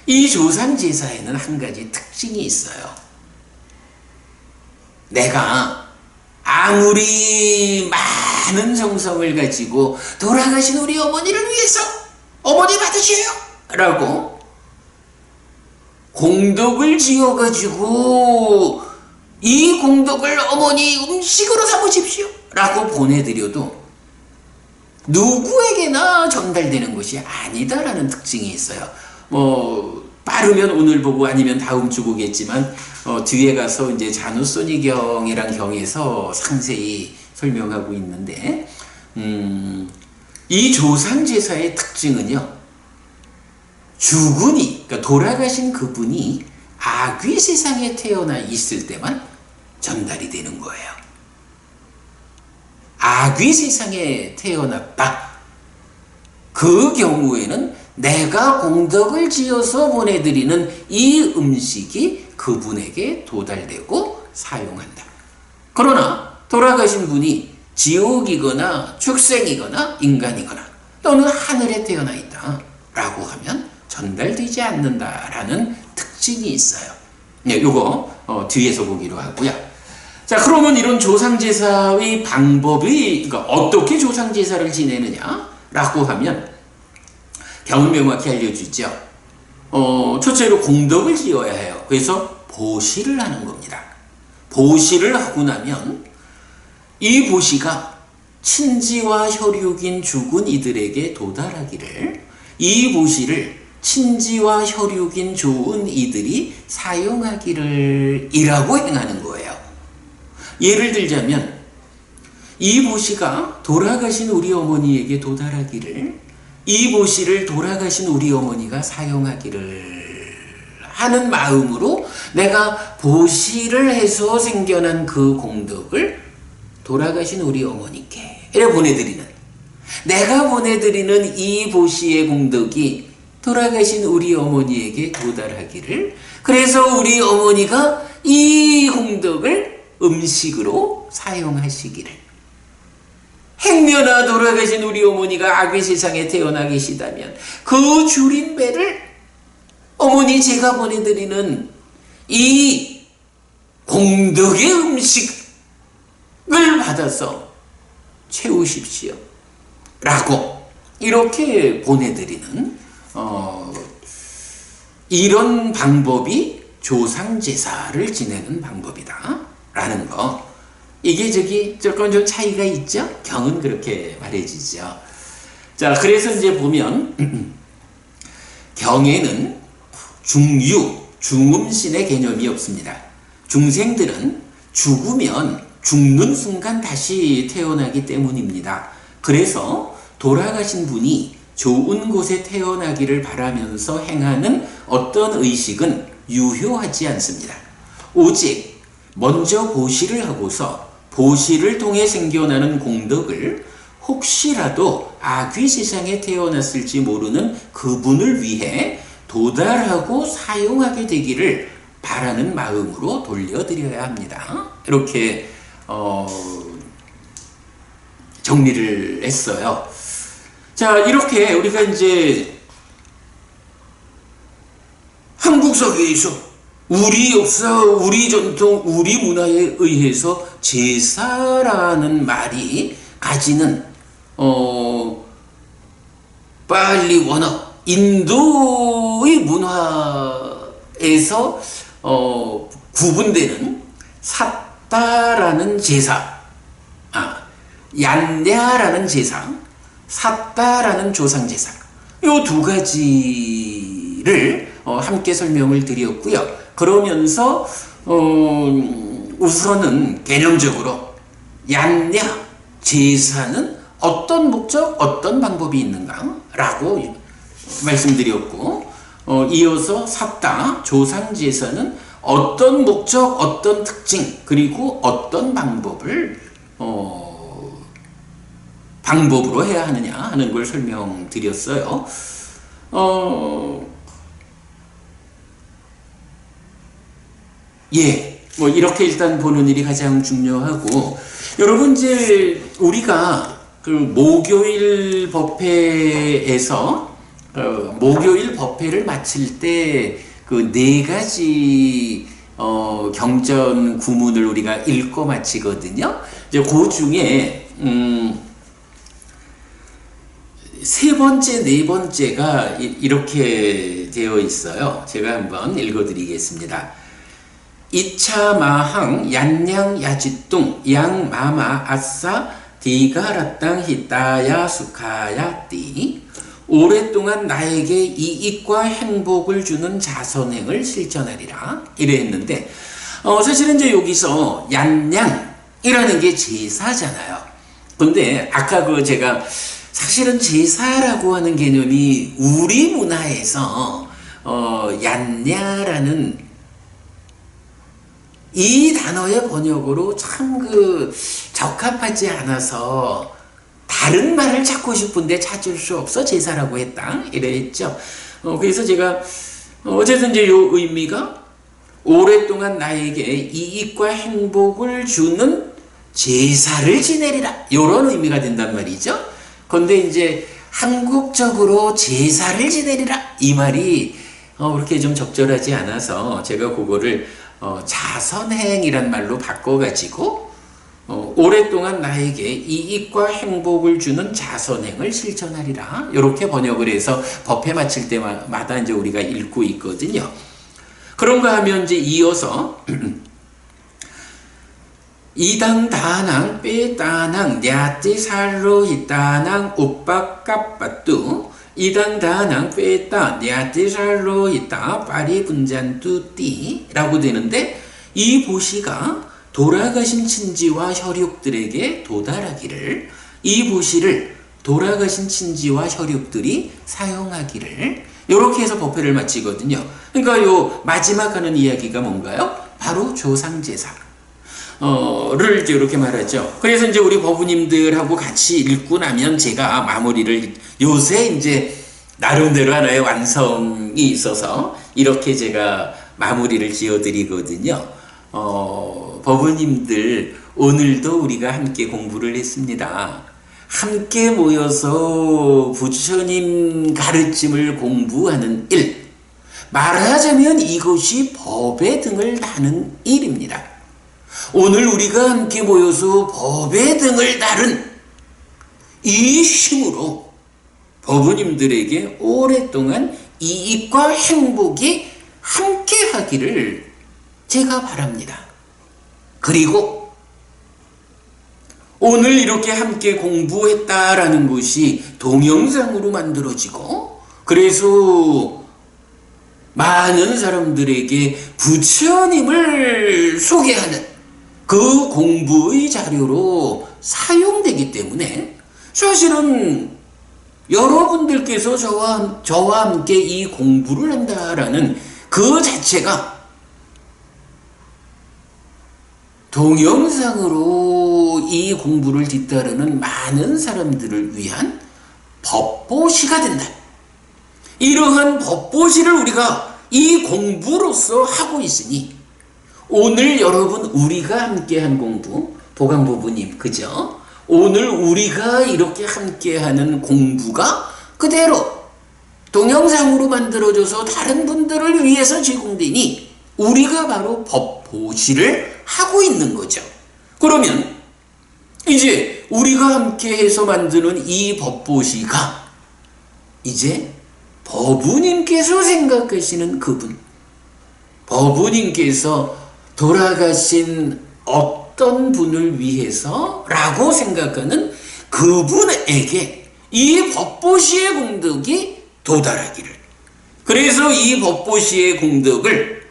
이 조상제사에는 한 가지 특징이 있어요. 내가 아무리 많은 정성을 가지고 돌아가신 우리 어머니를 위해서 어머니 받으세요 라고 공덕을 지어가지고 이 공덕을 어머니 음식으로 삼으십시오 라고 보내드려도 누구에게나 전달되는 것이 아니다라는 특징이 있어요. 빠르면 오늘 보고 아니면 다음 주 보겠지만 뒤에 가서 이제 자누소니경이란 경에서 상세히 설명하고 있는데 이 조상제사의 특징은요, 주군이, 그러니까 돌아가신 그분이 아귀 세상에 태어나 있을 때만 전달이 되는 거예요. 아귀 세상에 태어났다. 그 경우에는 내가 공덕을 지어서 보내드리는 이 음식이 그분에게 도달되고 사용한다. 그러나 돌아가신 분이 지옥이거나 축생이거나 인간이거나 또는 하늘에 태어나 있다 라고 하면 전달되지 않는다라는 특징이 있어요. 네, 요거 뒤에서 보기로 하고요. 자, 그러면 이런 조상제사의 방법이, 그러니까 어떻게 조상제사를 지내느냐라고 하면 경은 명확히 알려주죠. 첫째로 공덕을 지어야 해요. 그래서 보시를 하는 겁니다. 보시를 하고 나면 이 보시가 친지와 혈육인 죽은 이들에게 도달하기를, 이 보시를 친지와 혈육인 좋은 이들이 사용하기를 이라고 행하는 거예요. 예를 들자면 이 보시가 돌아가신 우리 어머니에게 도달하기를, 이 보시를 돌아가신 우리 어머니가 사용하기를 하는 마음으로 내가 보시를 해서 생겨난 그 공덕을 돌아가신 우리 어머니께 보내드리는, 내가 보내드리는 이 보시의 공덕이 돌아가신 우리 어머니에게 도달하기를, 그래서 우리 어머니가 이 공덕을 음식으로 사용하시기를. 행여나 돌아가신 우리 어머니가 악의 세상에 태어나 계시다면 그 줄인 배를 어머니 제가 보내드리는 이 공덕의 음식을 받아서 채우십시오 라고 이렇게 보내드리는 이런 방법이 조상제사를 지내는 방법이다 라는 거. 이게 조금 좀 차이가 있죠? 경은 그렇게 말해지죠. 자, 그래서 이제 보면 경에는 중유, 중음신의 개념이 없습니다. 중생들은 죽으면 죽는 순간 다시 태어나기 때문입니다. 그래서 돌아가신 분이 좋은 곳에 태어나기를 바라면서 행하는 어떤 의식은 유효하지 않습니다. 오직 먼저 보시를 하고서 보시를 통해 생겨나는 공덕을 혹시라도 악귀 세상에 태어났을지 모르는 그분을 위해 도달하고 사용하게 되기를 바라는 마음으로 돌려드려야 합니다. 이렇게 정리를 했어요. 자, 이렇게 우리가 이제 한국 사회에서 우리 역사, 우리 전통, 우리 문화에 의해서 제사라는 말이 가지는 빨리 워낙 인도의 문화에서 구분되는 삿다라는 제사, 얀냐라는 제사, 삿다라는 조상제사, 요 두 가지를 함께 설명을 드렸고요. 그러면서 우선은 개념적으로 얀냐 제사는 어떤 목적, 어떤 방법이 있는가라고 말씀드렸고, 이어서 삿다 조상제사는 어떤 목적, 어떤 특징, 그리고 어떤 방법으로 해야 하느냐 하는 걸 설명드렸어요. 뭐 이렇게 일단 보는 일이 가장 중요하고, 여러분 이제 우리가 그 목요일 법회에서 목요일 법회를 마칠 때 그 네 가지 경전 구문을 우리가 읽고 마치거든요. 이제 그 중에 세 번째, 네 번째가 이렇게 되어 있어요. 제가 한번 읽어드리겠습니다. 이차마항 얀냥 야지뚱 양마마 아싸 디가라땅 히타야 수카야띠. 오랫동안 나에게 이익과 행복을 주는 자선행을 실천하리라 이래 했는데, 사실은 이제 여기서 얀냥이라는 게 제사잖아요. 근데 아까 제가 사실은 제사라고 하는 개념이 우리 문화에서 얀냐라는 이 단어의 번역으로 참 적합하지 않아서 다른 말을 찾고 싶은데 찾을 수 없어 제사라고 했다. 이랬죠. 그래서 제가 어쨌든 이제 요 의미가 오랫동안 나에게 이익과 행복을 주는 제사를 지내리라. 요런 의미가 된단 말이죠. 근데 이제 한국적으로 제사를 지내리라. 이 말이 그렇게 좀 적절하지 않아서 제가 그거를 자선행이란 말로 바꿔가지고 오랫동안 나에게 이익과 행복을 주는 자선행을 실천하리라. 이렇게 번역을 해서 법회 마칠 때마다 이제 우리가 읽고 있거든요. 그런가 하면 이제 이어서 이당 다낭 빼다낭 냐띠 살로 히다낭 오빠 까빠뚜 이당 다낭 빼다 냐띠 살로 히다 파리 분잔뚜띠 라고 되는데, 이 보시가 돌아가신 친지와 혈육들에게 도달하기를, 이 보시를 돌아가신 친지와 혈육들이 사용하기를, 이렇게 해서 법회를 마치거든요. 그러니까 요 마지막 하는 이야기가 뭔가요? 바로 조상제사. 를 이제 이렇게 말하죠. 그래서 이제 우리 법우님들하고 같이 읽고 나면 제가 마무리를, 요새 이제 나름대로 하나의 완성이 있어서 이렇게 제가 마무리를 지어드리거든요. 법우님들, 오늘도 우리가 함께 공부를 했습니다. 함께 모여서 부처님 가르침을 공부하는 일, 말하자면 이것이 법의 등을 다는 일입니다. 오늘 우리가 함께 모여서 법의 등을 다룬 이 힘으로 법우님들에게 오랫동안 이익과 행복이 함께 하기를 제가 바랍니다. 그리고 오늘 이렇게 함께 공부했다라는 것이 동영상으로 만들어지고, 그래서 많은 사람들에게 부처님을 소개하는 그 공부의 자료로 사용되기 때문에, 사실은 여러분들께서 저와 함께 이 공부를 한다라는 그 자체가 동영상으로 이 공부를 뒤따르는 많은 사람들을 위한 법보시가 된다. 이러한 법보시를 우리가 이 공부로서 하고 있으니, 오늘 여러분 우리가 함께한 공부, 보강부부님, 그죠? 오늘 우리가 이렇게 함께하는 공부가 그대로 동영상으로 만들어져서 다른 분들을 위해서 제공되니 우리가 바로 법보시를 하고 있는 거죠. 그러면 이제 우리가 함께해서 만드는 이 법보시가 이제 법우님께서 생각하시는 그분, 법우님께서 돌아가신 어떤 분을 위해서 라고 생각하는 그분에게 이 법보시의 공덕이 도달하기를, 그래서 이 법보시의 공덕을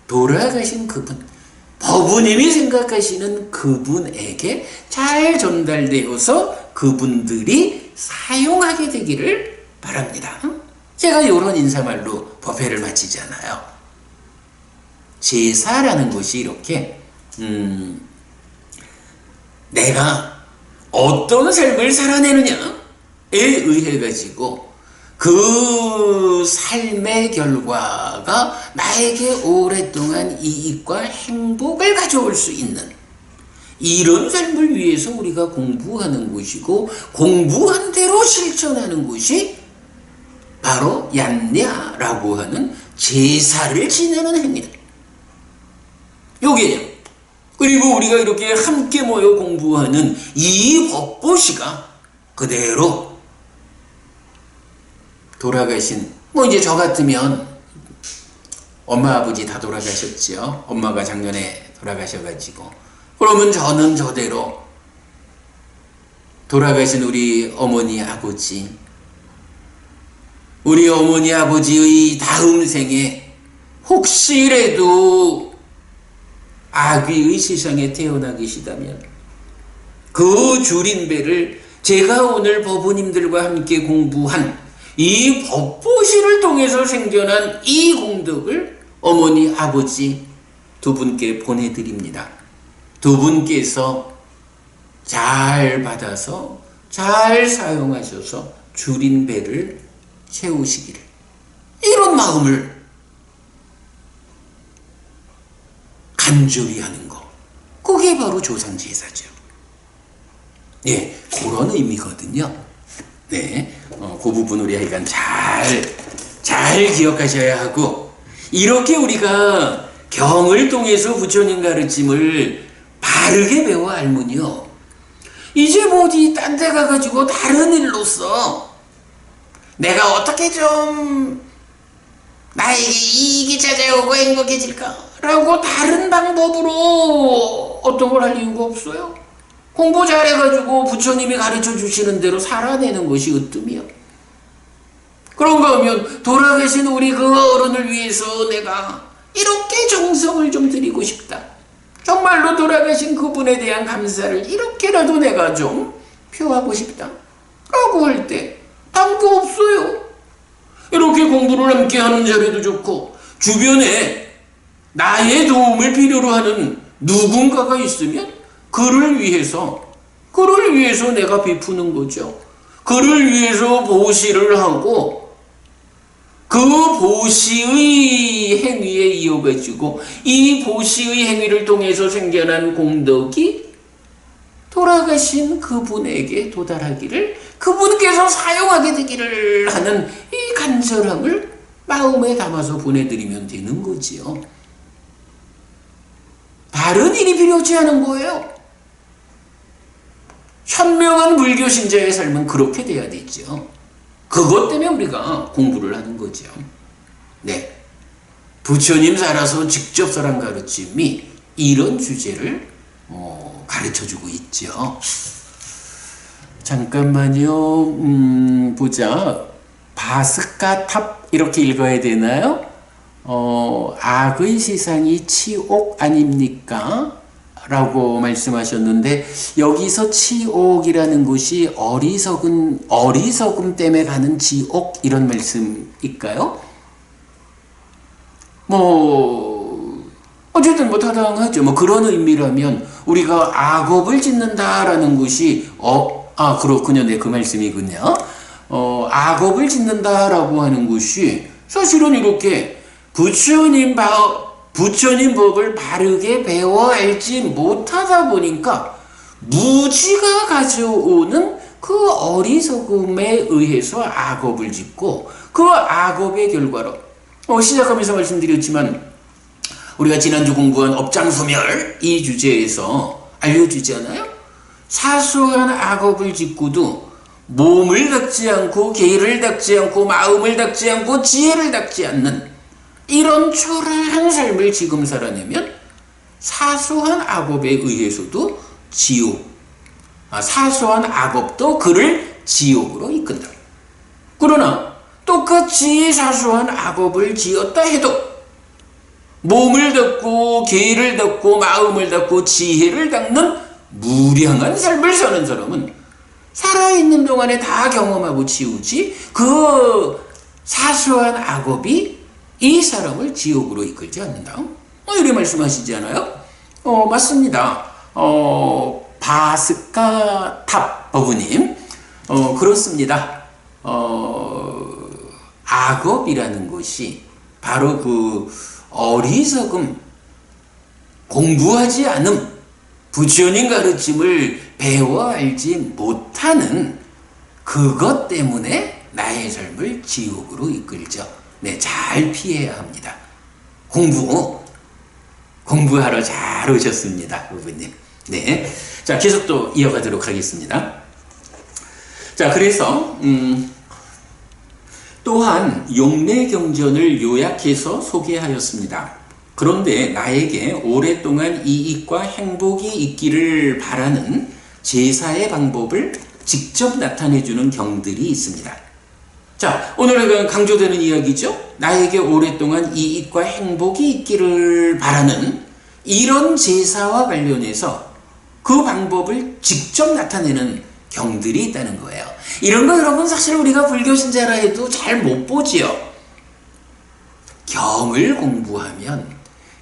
돌아가신 그분, 법우님이 생각하시는 그분에게 잘 전달되어서 그분들이 사용하게 되기를 바랍니다. 제가 이런 인사말로 법회를 마치잖아요. 제사라는 것이 이렇게 내가 어떤 삶을 살아내느냐에 의해 가지고 그 삶의 결과가 나에게 오랫동안 이익과 행복을 가져올 수 있는 이런 삶을 위해서 우리가 공부하는 것이고, 공부한 대로 실천하는 것이 바로 얀냐라고 하는 제사를 지내는 행위다. 요게요. 그리고 우리가 이렇게 함께 모여 공부하는 이 법보시가 그대로 돌아가신, 이제 저 같으면 엄마 아버지 다 돌아가셨죠. 엄마가 작년에 돌아가셔가지고, 그러면 저는 저대로 돌아가신 우리 어머니 아버지, 우리 어머니 아버지의 다음 생에 혹시라도 아귀의 세상에 태어나 계시다면 그 줄인 배를 제가 오늘 법우님들과 함께 공부한 이 법보시를 통해서 생겨난 이 공덕을 어머니 아버지 두 분께 보내드립니다. 두 분께서 잘 받아서 잘 사용하셔서 줄인 배를 채우시기를, 이런 마음을 간절히 하는 거, 그게 바로 조상제사죠. 예, 그런 의미거든요. 네, 그 부분 우리 하여간 잘 기억하셔야 하고, 이렇게 우리가 경을 통해서 부처님 가르침을 바르게 배워 알면요, 이제 뭐 어디 딴 데 가가지고 다른 일로서 내가 어떻게 좀 나에게 이익이 찾아오고 행복해질까라고 다른 방법으로 어떤 걸 할 이유가 없어요. 공부 잘해가지고 부처님이 가르쳐 주시는 대로 살아내는 것이 으뜸이야. 그런가 하면 돌아가신 우리 그 어른을 위해서 내가 이렇게 정성을 좀 드리고 싶다. 정말로 돌아가신 그분에 대한 감사를 이렇게라도 내가 좀 표하고 싶다 라고 할 때 방법 없어요. 이렇게 공부를 함께 하는 자리도 좋고, 주변에 나의 도움을 필요로 하는 누군가가 있으면 그를 위해서 내가 베푸는 거죠. 그를 위해서 보시를 하고, 그 보시의 행위에 이어가지고 이 보시의 행위를 통해서 생겨난 공덕이 돌아가신 그분에게 도달하기를, 그분께서 사용하게 되기를 하는 이 간절함을 마음에 담아서 보내드리면 되는 거지요. 다른 일이 필요치 않은 거예요. 현명한 불교 신자의 삶은 그렇게 돼야 되죠. 그것 때문에 우리가 공부를 하는 거죠. 네, 부처님 살아서 직접 설한 가르침이 이런 주제를 가르쳐주고 있죠. 잠깐만요. 보자. 바스카탑 이렇게 읽어야 되나요? 악의 세상이 치옥 아닙니까? 라고 말씀하셨는데, 여기서 치옥이라는 것이 어리석음 때문에 가는 지옥, 이런 말씀일까요? 어쨌든 타당하죠. 그런 의미라면 우리가 악업을 짓는다라는 것이 그렇군요. 네, 그 말씀이군요. 악업을 짓는다라고 하는 것이 사실은 이렇게 부처님 법을 바르게 배워 알지 못하다 보니까 무지가 가져오는 그 어리석음에 의해서 악업을 짓고, 그 악업의 결과로 시작하면서 말씀드렸지만, 우리가 지난주 공부한 업장소멸 이 주제에서 알려주잖아요. 사소한 악업을 짓고도 몸을 닦지 않고, 계를 닦지 않고, 마음을 닦지 않고, 지혜를 닦지 않는 이런 초라한 삶을 지금 살아내면 사소한 악업에 의해서도 사소한 악업도 그를 지옥으로 이끈다. 그러나 똑같이 사소한 악업을 지었다 해도 몸을 닦고, 계를 닦고, 마음을 닦고, 지혜를 닦는 무량한 삶을 사는 사람은 살아있는 동안에 다 경험하고 지우지, 그 사소한 악업이 이 사람을 지옥으로 이끌지 않는다. 이렇게 말씀하시지 않아요? 맞습니다. 바스카탑 어부님, 그렇습니다. 악업이라는 것이 바로 그 어리석음, 공부하지 않음, 부처님 가르침을 배워 알지 못하는 그것 때문에 나의 삶을 지옥으로 이끌죠. 네, 잘 피해야 합니다. 공부하러 잘 오셨습니다, 부부님. 네, 자, 계속 또 이어가도록 하겠습니다. 자, 그래서 또한 용례경전을 요약해서 소개하였습니다. 그런데 나에게 오랫동안 이익과 행복이 있기를 바라는 제사의 방법을 직접 나타내주는 경들이 있습니다. 자, 오늘 강조되는 이야기죠. 나에게 오랫동안 이익과 행복이 있기를 바라는 이런 제사와 관련해서 그 방법을 직접 나타내는 경들이 있다는 거예요. 이런 거 여러분 사실 우리가 불교 신자라 해도 잘 못 보지요. 경을 공부하면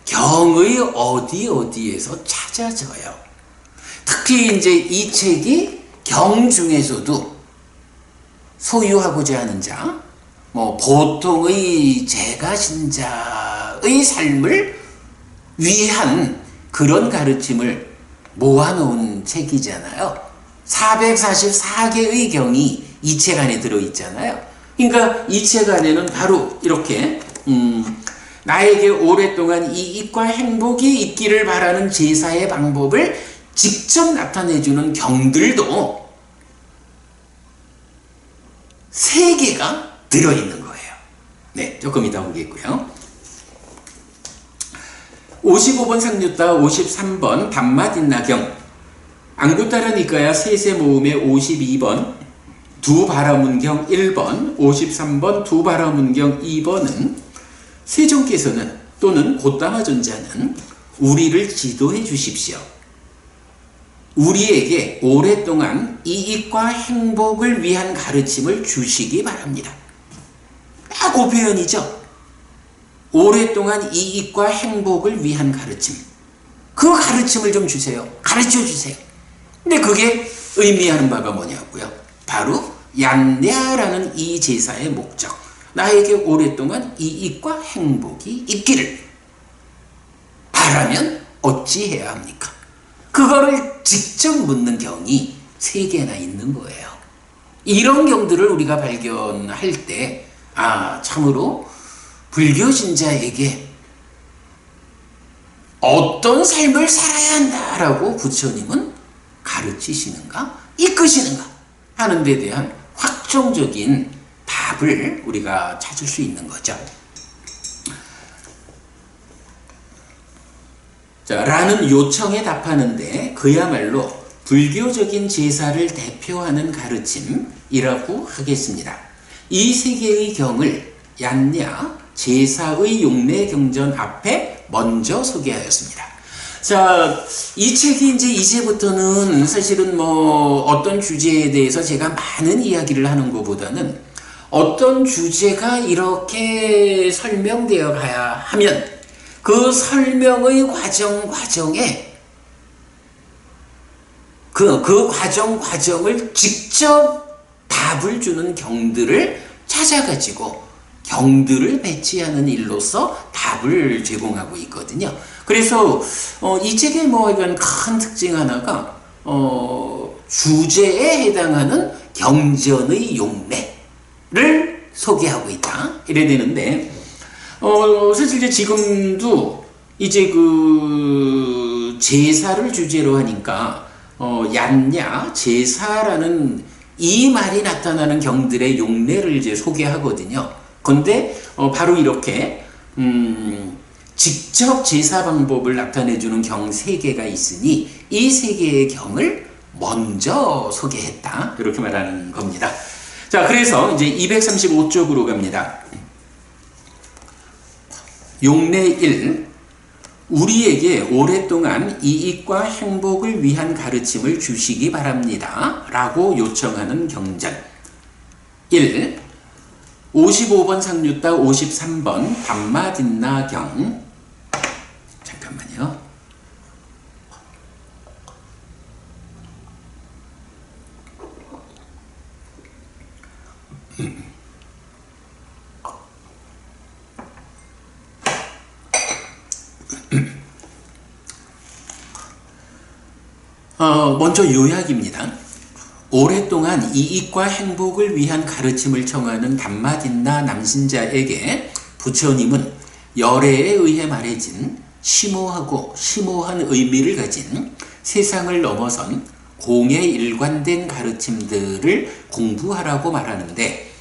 경의 어디에서 찾아져요. 특히 이제 이 책이 경 중에서도 소유하고자 하는 자, 보통의 제가신자의 삶을 위한 그런 가르침을 모아놓은 책이잖아요. 444개의 경이 이 책 안에 들어있잖아요. 그러니까 이 책 안에는 바로 이렇게 나에게 오랫동안 이익과 행복이 있기를 바라는 제사의 방법을 직접 나타내주는 경들도 3개가 들어있는 거예요. 네, 조금 이따 보겠고요. 55번 상류따 53번 담마딘나경 앙구따라 니까야 세세모음의 52번 두바라문경 1번 53번 두바라문경 2번은 세종께서는 또는 곧다마 존자는 우리를 지도해 주십시오. 우리에게 오랫동안 이익과 행복을 위한 가르침을 주시기 바랍니다. 그 표현이죠. 오랫동안 이익과 행복을 위한 가르침. 그 가르침을 좀 주세요. 가르쳐 주세요. 근데 그게 의미하는 바가 뭐냐고요? 바로 얀냐라는 이 제사의 목적. 나에게 오랫동안 이익과 행복이 있기를 바라면 어찌해야 합니까? 그거를 직접 묻는 경이 3개나 있는 거예요. 이런 경들을 우리가 발견할 때 참으로 불교 신자에게 어떤 삶을 살아야 한다라고 부처님은 가르치시는가, 이끄시는가 하는 데 대한 확정적인 답을 우리가 찾을 수 있는 거죠. 자, 라는 요청에 답하는데 그야말로 불교적인 제사를 대표하는 가르침이라고 하겠습니다. 이 3개의 경을 얀냐 제사의 용례 경전 앞에 먼저 소개하였습니다. 자, 이 책이 이제부터는 사실은 어떤 주제에 대해서 제가 많은 이야기를 하는 것보다는 어떤 주제가 이렇게 설명되어 가야 하면 그 설명의 과정에 그 과정을 직접 답을 주는 경들을 찾아가지고 경들을 배치하는 일로서 답을 제공하고 있거든요. 그래서 이 책의 이건 큰 특징 하나가 주제에 해당하는 경전의 용례를 소개하고 있다. 이래야 되는데 사실 지금도 그 제사를 주제로 하니까 얀냐 제사라는 이 말이 나타나는 경들의 용례를 소개하거든요. 근데 바로 이렇게 직접 제사 방법을 나타내주는 경 3개가 있으니 이 3개의 경을 먼저 소개했다. 이렇게 말하는 겁니다. 자, 그래서 이제 235쪽으로 갑니다. 용례 1. 우리에게 오랫동안 이익과 행복을 위한 가르침을 주시기 바랍니다. 라고 요청하는 경전. 1. 55번 상류따 53번 담마딘나 경. 잠깐만요. 먼저 요약입니다. 오랫동안 이익과 행복을 위한 가르침을 청하는 담마딘나 남신자에게 부처님은 열애에 의해 말해진 심오하고 심오한 의미를 가진 세상을 넘어선 공에 일관된 가르침들을 공부하라고 말하는데,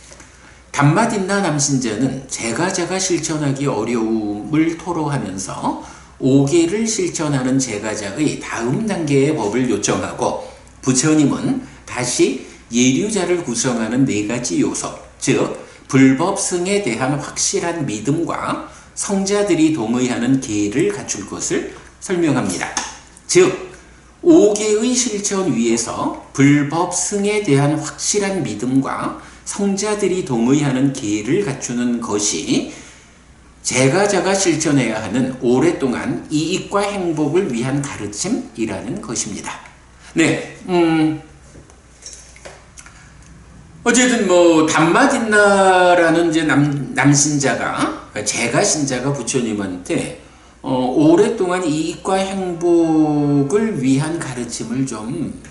담마딘나 남신자는 제가 실천하기 어려움을 토로하면서 5개를 실천하는 제가자의 다음 단계의 법을 요청하고, 부처님은 다시 예류자를 구성하는 4가지 요소, 즉 불법승에 대한 확실한 믿음과 성자들이 동의하는 계를 갖출 것을 설명합니다. 즉 5개의 실천 위에서 불법승에 대한 확실한 믿음과 성자들이 동의하는 계를 갖추는 것이 제가자가 실천해야 하는 오랫동안 이익과 행복을 위한 가르침이라는 것입니다. 네, 어쨌든 뭐 담마딘나라는 이제 남신자가 제가 신자가 부처님한테 오랫동안 이익과 행복을 위한 가르침을 좀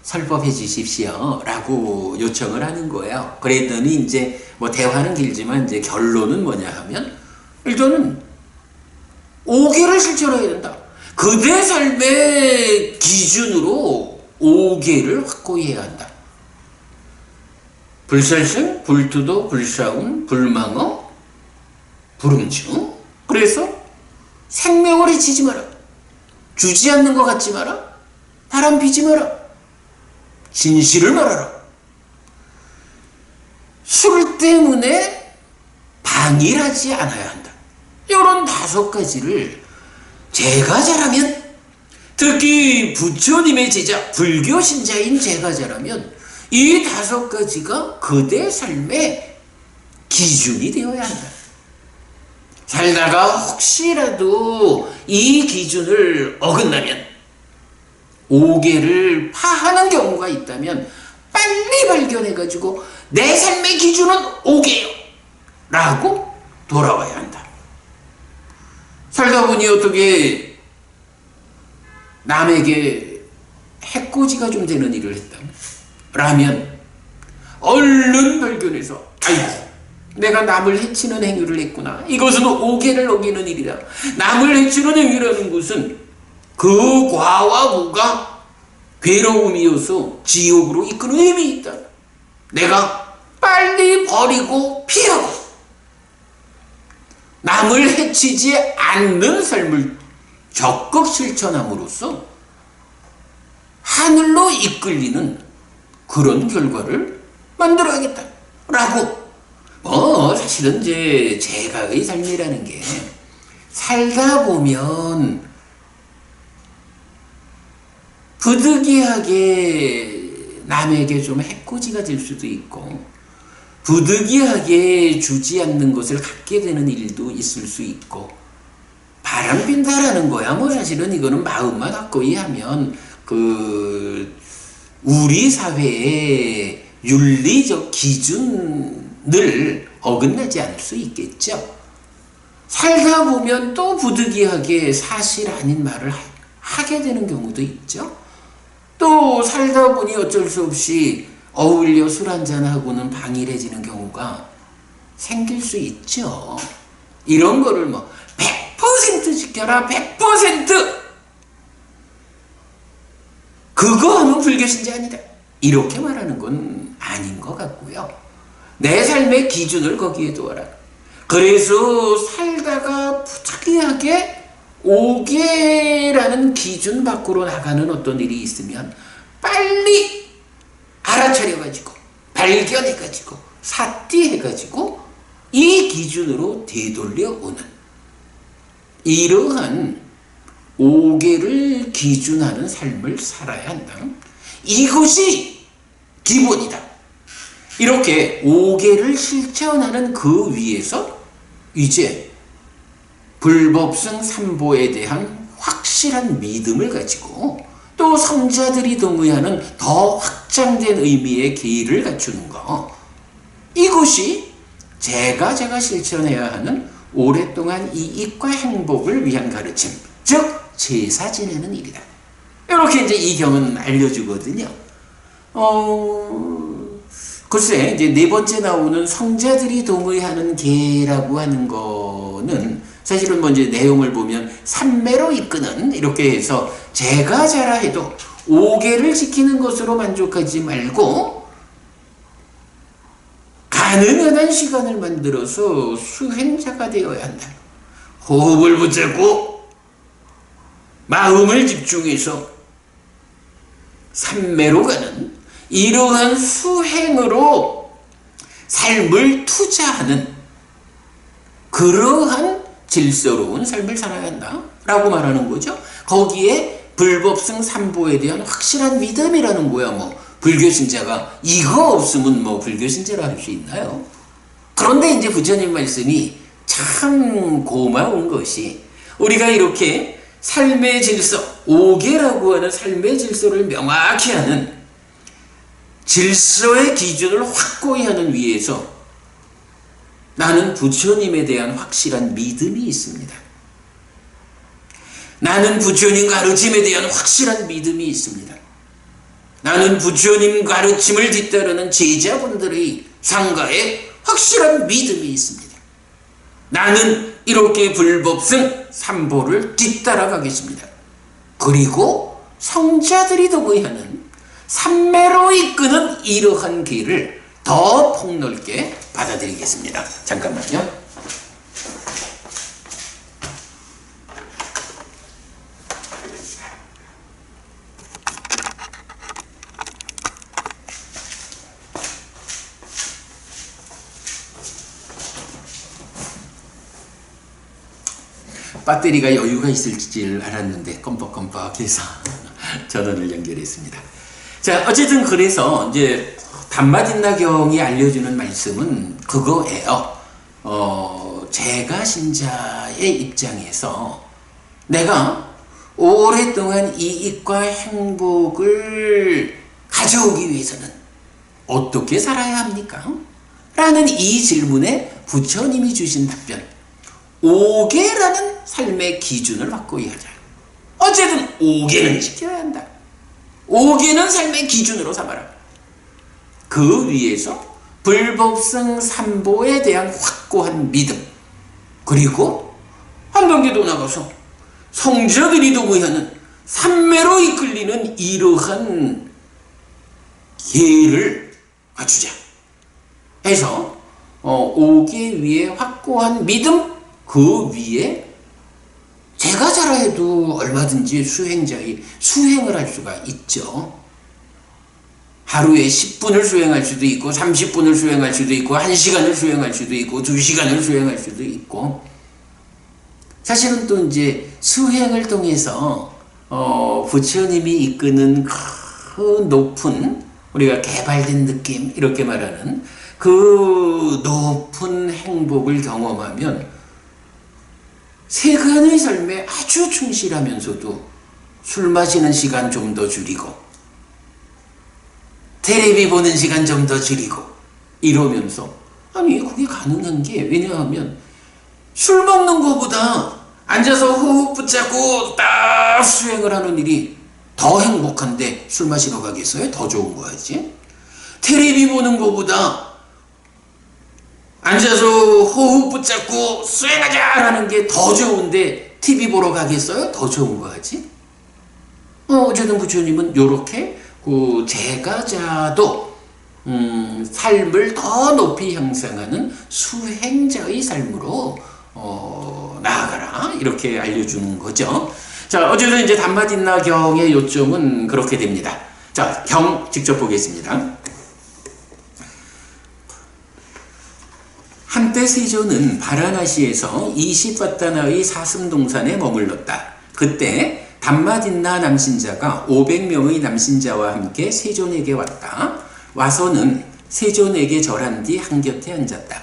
설법해 주십시오 라고 요청을 하는 거예요. 그랬더니 이제 뭐 대화는 길지만 이제 결론은 뭐냐 하면 일단은 5계를 실천해야 된다. 그대 삶의 기준으로 5계를 확고히 해야 한다. 불살생, 불투도, 불사운, 불망어, 불응주. 그래서 생명을 해치지 마라. 주지 않는 것 같지 마라. 바람 피지 마라. 진실을 말하라. 술 때문에 방일하지 않아야 한다. 이런 5가지를 제가 잘하면, 특히 부처님의 제자, 불교 신자인 제가 잘하면 이 5가지가 그대 삶의 기준이 되어야 한다. 살다가 혹시라도 이 기준을 어긋나면 5계를 파하는 경우가 있다면 빨리 발견해가지고 내 삶의 기준은 5계요 라고 돌아와야 한다. 살다 보니 어떻게 남에게 해코지가 좀 되는 일을 했다 라면 얼른 발견해서 아이고 내가 남을 해치는 행위를 했구나. 이것은 5계를 어기는 일이다. 남을 해치는 행위라는 것은 그 과와 무가 괴로움이어서 지옥으로 이끄는 힘이 있다. 내가 빨리 버리고 피하고 남을 해치지 않는 삶을 적극 실천함으로써 하늘로 이끌리는 그런 결과를 만들어야겠다 라고. 사실은 이제 제가의 삶이라는 게 살다 보면 부득이하게 남에게 좀 해코지가 될 수도 있고 부득이하게 주지 않는 것을 갖게 되는 일도 있을 수 있고 바람핀다라는 거야. 뭐 사실은 이거는 마음만 확고히 하면 우리 사회의 윤리적 기준을 어긋나지 않을 수 있겠죠. 살다 보면 또 부득이하게 사실 아닌 말을 하게 되는 경우도 있죠. 또 살다 보니 어쩔 수 없이 어울려 술 한잔하고는 방일해지는 경우가 생길 수 있죠. 이런 거를 뭐 100% 지켜라 100% 그거 하면 불교신자 아니다 이렇게 말하는 건 아닌 것 같고요. 내 삶의 기준을 거기에 두어라. 그래서 살다가 부득이하게 5계라는 기준 밖으로 나가는 어떤 일이 있으면 빨리 알아차려가지고 발견해가지고 삿띠해가지고 이 기준으로 되돌려오는 이러한 5계를 기준하는 삶을 살아야 한다. 이것이 기본이다. 이렇게 5계를 실천하는 그 위에서 이제 불법승 삼보에 대한 확실한 믿음을 가지고 또 성자들이 동의하는 더 확장된 의미의 계를 갖추는 거, 이것이 제가 실천해야 하는 오랫동안 이익과 행복을 위한 가르침, 즉 제사 지내는 일이다. 이렇게 이제 이 경은 알려주거든요. 글쎄 이제 4번째 나오는 성자들이 동의하는 계라고 하는 거는 사실은 뭐 이제 내용을 보면 삼매로 이끄는 이렇게 해서 제가 자라 해도 5계를 지키는 것으로 만족하지 말고 가능한 한 시간을 만들어서 수행자가 되어야 한다. 호흡을 붙잡고 마음을 집중해서 삼매로 가는 이러한 수행으로 삶을 투자하는 그러한 질서로운 삶을 살아야 한다 라고 말하는 거죠. 거기에 불법승 삼보에 대한 확실한 믿음이라는 거야. 뭐 불교신자가 이거 없으면 뭐 불교신자라 할 수 있나요? 그런데 이제 부처님 말씀이 참 고마운 것이 우리가 이렇게 삶의 질서, 5계라고 하는 삶의 질서를 명확히 하는 질서의 기준을 확고히 하는 위에서 나는 부처님에 대한 확실한 믿음이 있습니다. 나는 부처님 가르침에 대한 확실한 믿음이 있습니다. 나는 부처님 가르침을 뒤따르는 제자분들의 상가에 확실한 믿음이 있습니다. 나는 이렇게 불법승 삼보를 뒤따라가겠습니다. 그리고 성자들이 도구하는 삼매로 이끄는 이러한 길을 더 폭넓게 받아들이겠습니다. 잠깐만요. 배터리가 여유가 있을 줄 알았는데 껌뻑껌뻑해서 전원을 연결했습니다. 자, 어쨌든 그래서 이제 담마딘나경이 알려주는 말씀은 그거예요. 제가 신자의 입장에서 내가 오랫동안 이익과 행복을 가져오기 위해서는 어떻게 살아야 합니까? 라는 이 질문에 부처님이 주신 답변, 5개라는 삶의 기준을 확고히 하자. 어쨌든 5개는 지켜야 한다. 5개는 삶의 기준으로 삼아라. 그 위에서 불법성 삼보에 대한 확고한 믿음, 그리고 한 단계 더 나가서 성자들이 도구하는 삼매로 이끌리는 이러한 계를 갖추자 해서 5개 위에 확고한 믿음, 그 위에 제가 잘해도 얼마든지 수행을 할 수가 있죠. 하루에 10분을 수행할 수도 있고 30분을 수행할 수도 있고 1시간을 수행할 수도 있고 2시간을 수행할 수도 있고, 사실은 또 이제 수행을 통해서 부처님이 이끄는 그 높은, 우리가 개발된 느낌 이렇게 말하는 그 높은 행복을 경험하면 세간의 삶에 아주 충실하면서도 술 마시는 시간 좀 더 줄이고 텔레비 보는 시간 좀 더 줄이고 이러면서, 아니 그게 가능한 게, 왜냐하면 술 먹는 것보다 앉아서 호흡 붙잡고 딱 수행을 하는 일이 더 행복한데 술 마시러 가겠어요? 더 좋은 거야지. 텔레비 보는 것보다 앉아서 호흡 붙잡고 수행하자라는 게 더 좋은데 TV 보러 가겠어요? 더 좋은 거야지. 어쨌든 부처님은 요렇게 그 제가자도 삶을 더 높이 향상하는 수행자의 삶으로 나아가라, 이렇게 알려주는 거죠. 자, 어쨌든 이제 담마딘나경의 요점은 그렇게 됩니다. 자, 경 직접 보겠습니다. 한때 세조는 바라나시에서 이시바타나의 사슴동산에 머물렀다. 그때 담마딘나 남신자가 500명의 남신자와 함께 세존에게 왔다. 와서는 세존에게 절한 뒤 한곁에 앉았다.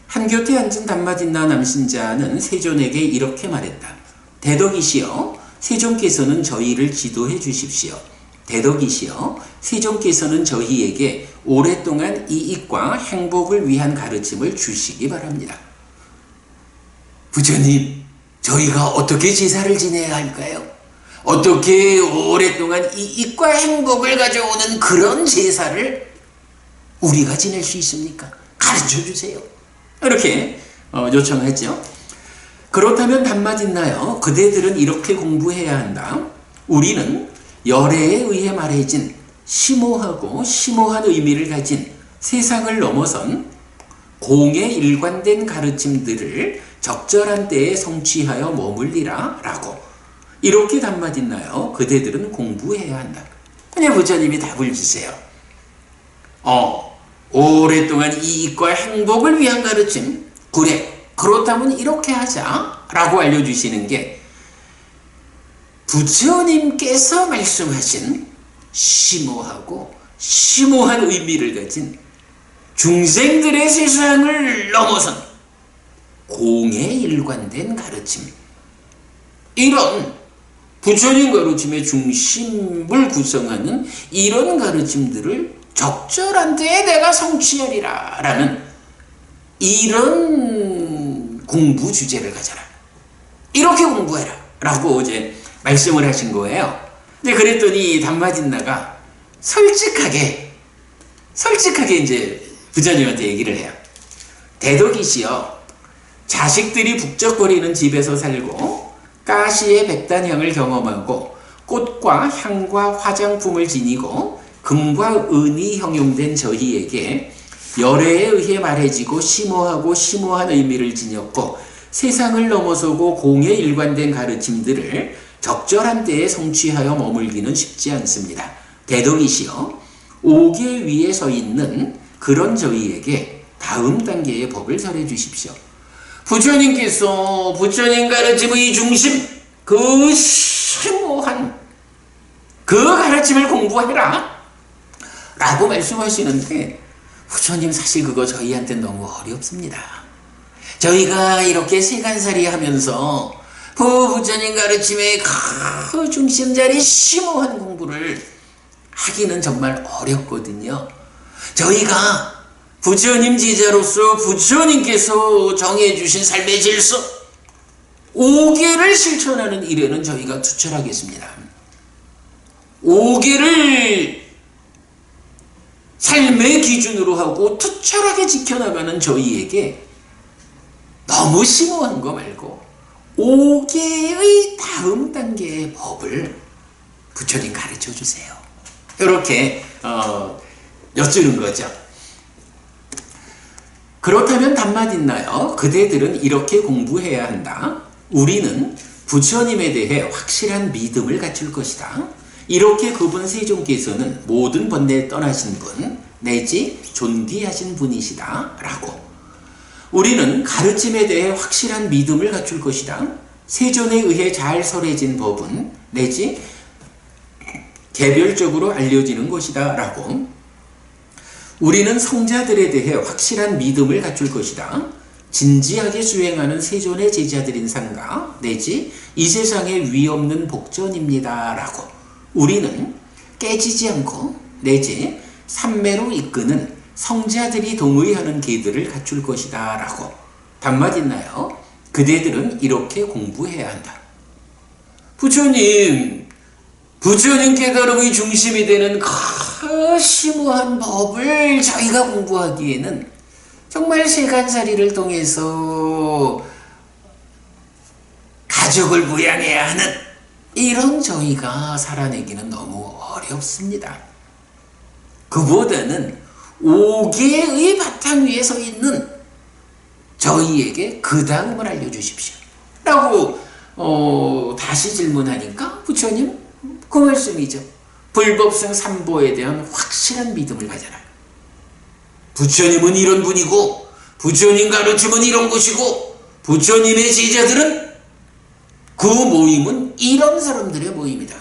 한곁에 앉은 담마딘나 남신자는 세존에게 이렇게 말했다. 대덕이시여, 세존께서는 저희를 지도해 주십시오. 대덕이시여, 세존께서는 저희에게 오랫동안 이익과 행복을 위한 가르침을 주시기 바랍니다. 부처님, 저희가 어떻게 제사를 지내야 할까요? 어떻게 오랫동안 이익과 행복을 가져오는 그런 제사를 우리가 지낼 수 있습니까? 가르쳐 주세요. 이렇게 요청했죠. 그렇다면 담마딘나여, 그대들은 이렇게 공부해야 한다. 우리는 열애에 의해 말해진 심오하고 심오한 의미를 가진 세상을 넘어선 공에 일관된 가르침들을 적절한 때에 성취하여 머물리라 라고, 이렇게 담마딘나여, 그대들은 공부해야 한다. 그냥 부처님이 답을 주세요. 오랫동안 이익과 행복을 위한 가르침, 그래, 그렇다면 이렇게 하자 라고 알려주시는 게 부처님께서 말씀하신 심오하고 심오한 의미를 가진 중생들의 세상을 넘어선 공에 일관된 가르침, 이런 부처님 가르침의 중심을 구성하는 이런 가르침들을 적절한 때에 내가 성취하리라 라는 이런 공부 주제를 가져라. 이렇게 공부해라 라고 이제 말씀을 하신 거예요. 근데 그랬더니 담마딘나가 솔직하게 이제 부처님한테 얘기를 해요. 대덕이시여, 자식들이 북적거리는 집에서 살고 가시의 백단향을 경험하고 꽃과 향과 화장품을 지니고 금과 은이 형용된 저희에게 열애에 의해 말해지고 심오한 의미를 지녔고 세상을 넘어서고 공에 일관된 가르침들을 적절한 때에 성취하여 머물기는 쉽지 않습니다. 대덕이시여, 옥의 위에 서 있는 그런 저희에게 다음 단계의 법을 설해 주십시오. 부처님께서 부처님 가르침의 중심, 그 심오한 그 가르침을 공부해라 라고 말씀하시는데, 부처님 사실 그거 저희한테 너무 어렵습니다. 저희가 이렇게 세간살이 하면서 부처님 가르침의 그 중심자리 심오한 공부를 하기는 정말 어렵거든요. 저희가 부처님 제자로서 부처님께서 정해주신 삶의 질서 5개를 실천하는 일에는 저희가 투철하겠습니다. 5개를 삶의 기준으로 하고 투철하게 지켜나가는 저희에게 너무 심오한 거 말고 5개의 다음 단계의 법을 부처님 가르쳐 주세요. 이렇게 여쭈는 거죠. 그렇다면 답만 있나요? 그대들은 이렇게 공부해야 한다. 우리는 부처님에 대해 확실한 믿음을 갖출 것이다. 이렇게 그분 세종께서는 모든 번뇌에 떠나신 분 내지 존귀하신 분이시다 라고. 우리는 가르침에 대해 확실한 믿음을 갖출 것이다. 세존에 의해 잘 설해진 법은 내지 개별적으로 알려지는 것이다 라고. 우리는 성자들에 대해 확실한 믿음을 갖출 것이다. 진지하게 수행하는 세존의 제자들인 상가 내지 이 세상에 위없는 복전입니다 라고. 우리는 깨지지 않고 내지 삼매로 이끄는 성자들이 동의하는 계들을 갖출 것이다 라고. 답말 있나요? 그대들은 이렇게 공부해야 한다. 부처님 깨달음의 중심이 되는 그 심오한 법을 저희가 공부하기에는 정말 세간살이를 통해서 가족을 부양해야 하는 이런 저희가 살아내기는 너무 어렵습니다. 그보다는 5개의 바탕 위에 서 있는 저희에게 그 다음을 알려주십시오 라고 다시 질문하니까 부처님 그 말씀이죠. 불법성 삼보에 대한 확실한 믿음을 가져라. 부처님은 이런 분이고 부처님 가르침은 이런 것이고 부처님의 제자들은 그 모임은 이런 사람들의 모임이다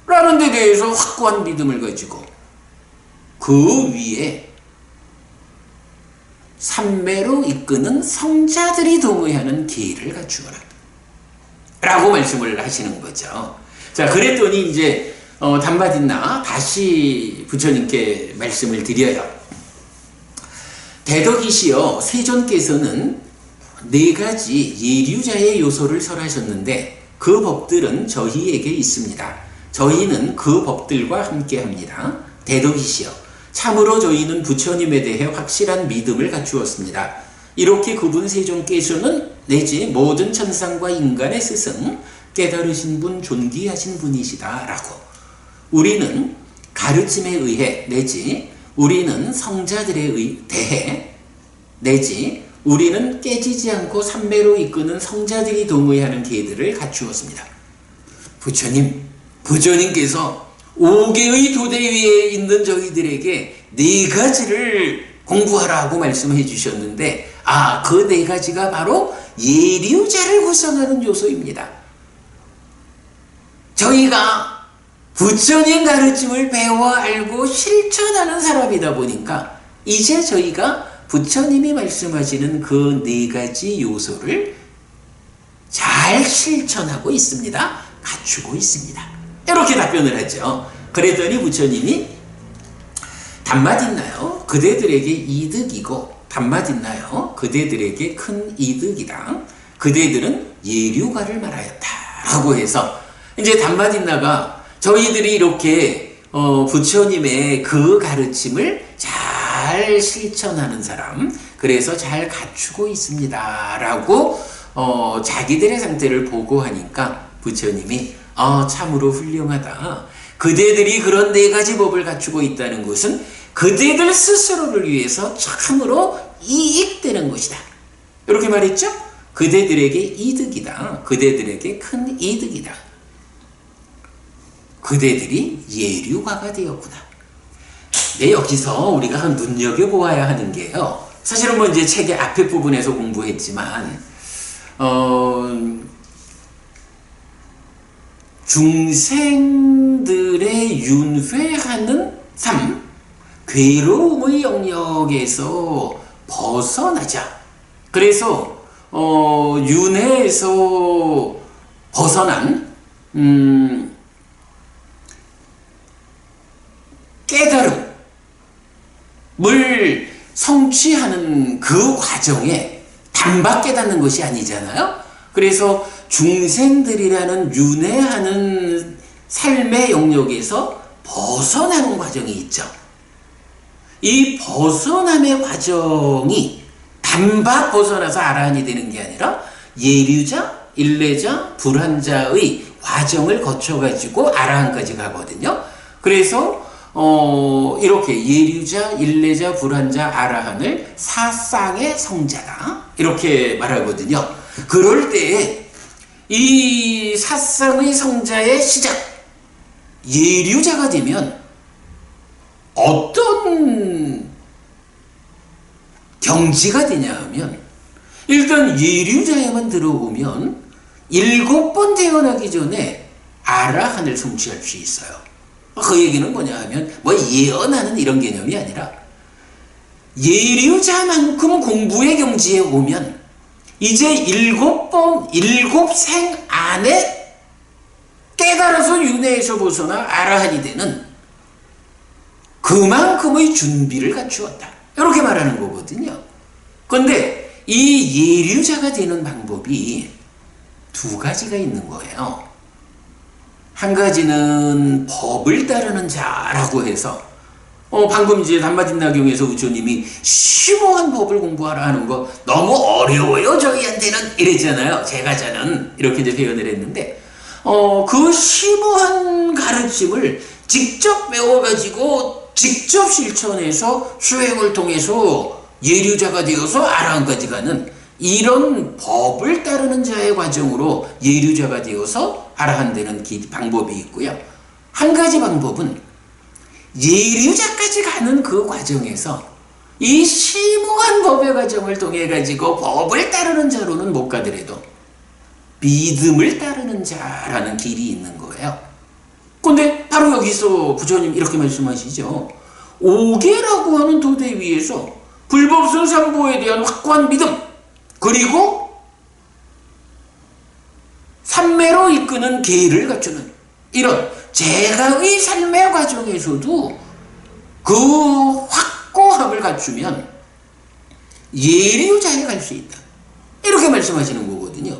라는 데 대해서 확고한 믿음을 가지고 그 위에 삼매로 이끄는 성자들이 동의하는 기회를 갖추어라 라고 말씀을 하시는 거죠. 자, 그랬더니 이제 담마딘나 다시 부처님께 말씀을 드려요. 대덕이시여, 세존께서는 4가지 예류자의 요소를 설하셨는데 그 법들은 저희에게 있습니다. 저희는 그 법들과 함께합니다. 대덕이시여, 참으로 저희는 부처님에 대해 확실한 믿음을 갖추었습니다. 이렇게 그분 세존께서는 내지 모든 천상과 인간의 스승, 깨달으신 분, 존귀하신 분이시다 라고. 우리는 가르침에 의해 내지 우리는 성자들에 대해 내지 우리는 깨지지 않고 삼매로 이끄는 성자들이 동의하는 계들을 갖추었습니다. 부처님께서 5개의 교대 위에 있는 저희들에게 4가지를 공부하라고 말씀해 주셨는데, 그 4가지가 바로 예류자를 구성하는 요소입니다. 저희가 부처님 가르침을 배워 알고 실천하는 사람이다 보니까 이제 저희가 부처님이 말씀하시는 그 4가지 요소를 잘 실천하고 있습니다. 갖추고 있습니다. 이렇게 답변을 하죠. 그랬더니 부처님이 단맛 있나요? 그대들에게 이득이고 단맛 있나요? 그대들에게 큰 이득이다. 그대들은 예류가를 말하였다라고 해서 이제 단맛 있나가 저희들이 이렇게 부처님의 그 가르침을 잘 실천하는 사람, 그래서 잘 갖추고 있습니다라고 자기들의 상태를 보고하니까 부처님이 참으로 훌륭하다. 그대들이 그런 4가지 법을 갖추고 있다는 것은 그대들 스스로를 위해서 참으로 이익되는 것이다. 이렇게 말했죠? 그대들에게 이득이다. 그대들에게 큰 이득이다. 그대들이 예류가가 되었구나. 네, 여기서 우리가 눈여겨보아야 하는 게요. 사실은 뭐 이제 책의 앞에 부분에서 공부했지만, 중생들의 윤회하는 삶, 괴로움의 영역에서 벗어나자. 그래서 윤회에서 벗어난 깨달음을 성취하는 그 과정에 단박 깨닫는 것이 아니잖아요. 그래서 중생들이라는 윤회하는 삶의 영역에서 벗어나는 과정이 있죠. 이 벗어남의 과정이 단박 벗어나서 아라한이 되는 게 아니라 예류자, 일레자, 불한자의 과정을 거쳐가지고 아라한까지 가거든요. 그래서 이렇게 예류자, 일레자, 불한자, 아라한을 사쌍의 성자다 이렇게 말하거든요. 그럴 때 이 사쌍의 성자의 시작, 예류자가 되면 어떤 경지가 되냐 하면, 일단 예류자에만 들어오면 7번 태어나기 전에 아라한을 성취할 수 있어요. 그 얘기는 뭐냐 하면 뭐 예언하는 이런 개념이 아니라 예류자만큼 공부의 경지에 오면 이제 7생 안에 깨달아서 윤회에서 벗어나 아라한이 되는 그만큼의 준비를 갖추었다. 이렇게 말하는 거거든요. 그런데 이 예류자가 되는 방법이 2가지가 있는 거예요. 한 가지는 법을 따르는 자라고 해서 방금 이제 단마진나경에서 부처님이 심오한 법을 공부하라 하는 거 너무 어려워요 저희한테는 이랬잖아요. 제가자는 이렇게 이제 표현을 했는데 그 심오한 가르침을 직접 배워가지고 직접 실천해서 수행을 통해서 예류자가 되어서 아라한까지 가는 이런 법을 따르는 자의 과정으로 예류자가 되어서 아라한 되는 방법이 있고요. 한 가지 방법은 예류자까지 가는 그 과정에서 이 심오한 법의 과정을 통해 가지고 법을 따르는 자로는 못 가더라도 믿음을 따르는 자라는 길이 있는 거예요. 근데 바로 여기서 부처님 이렇게 말씀하시죠. 오계라고 하는 도대 위에서 불법성 삼보에 대한 확고한 믿음, 그리고 삼매로 이끄는 계를 갖추는 이런 제가의 삶의 과정에서도 그 확고함을 갖추면 예류자에 갈 수 있다. 이렇게 말씀하시는 거거든요.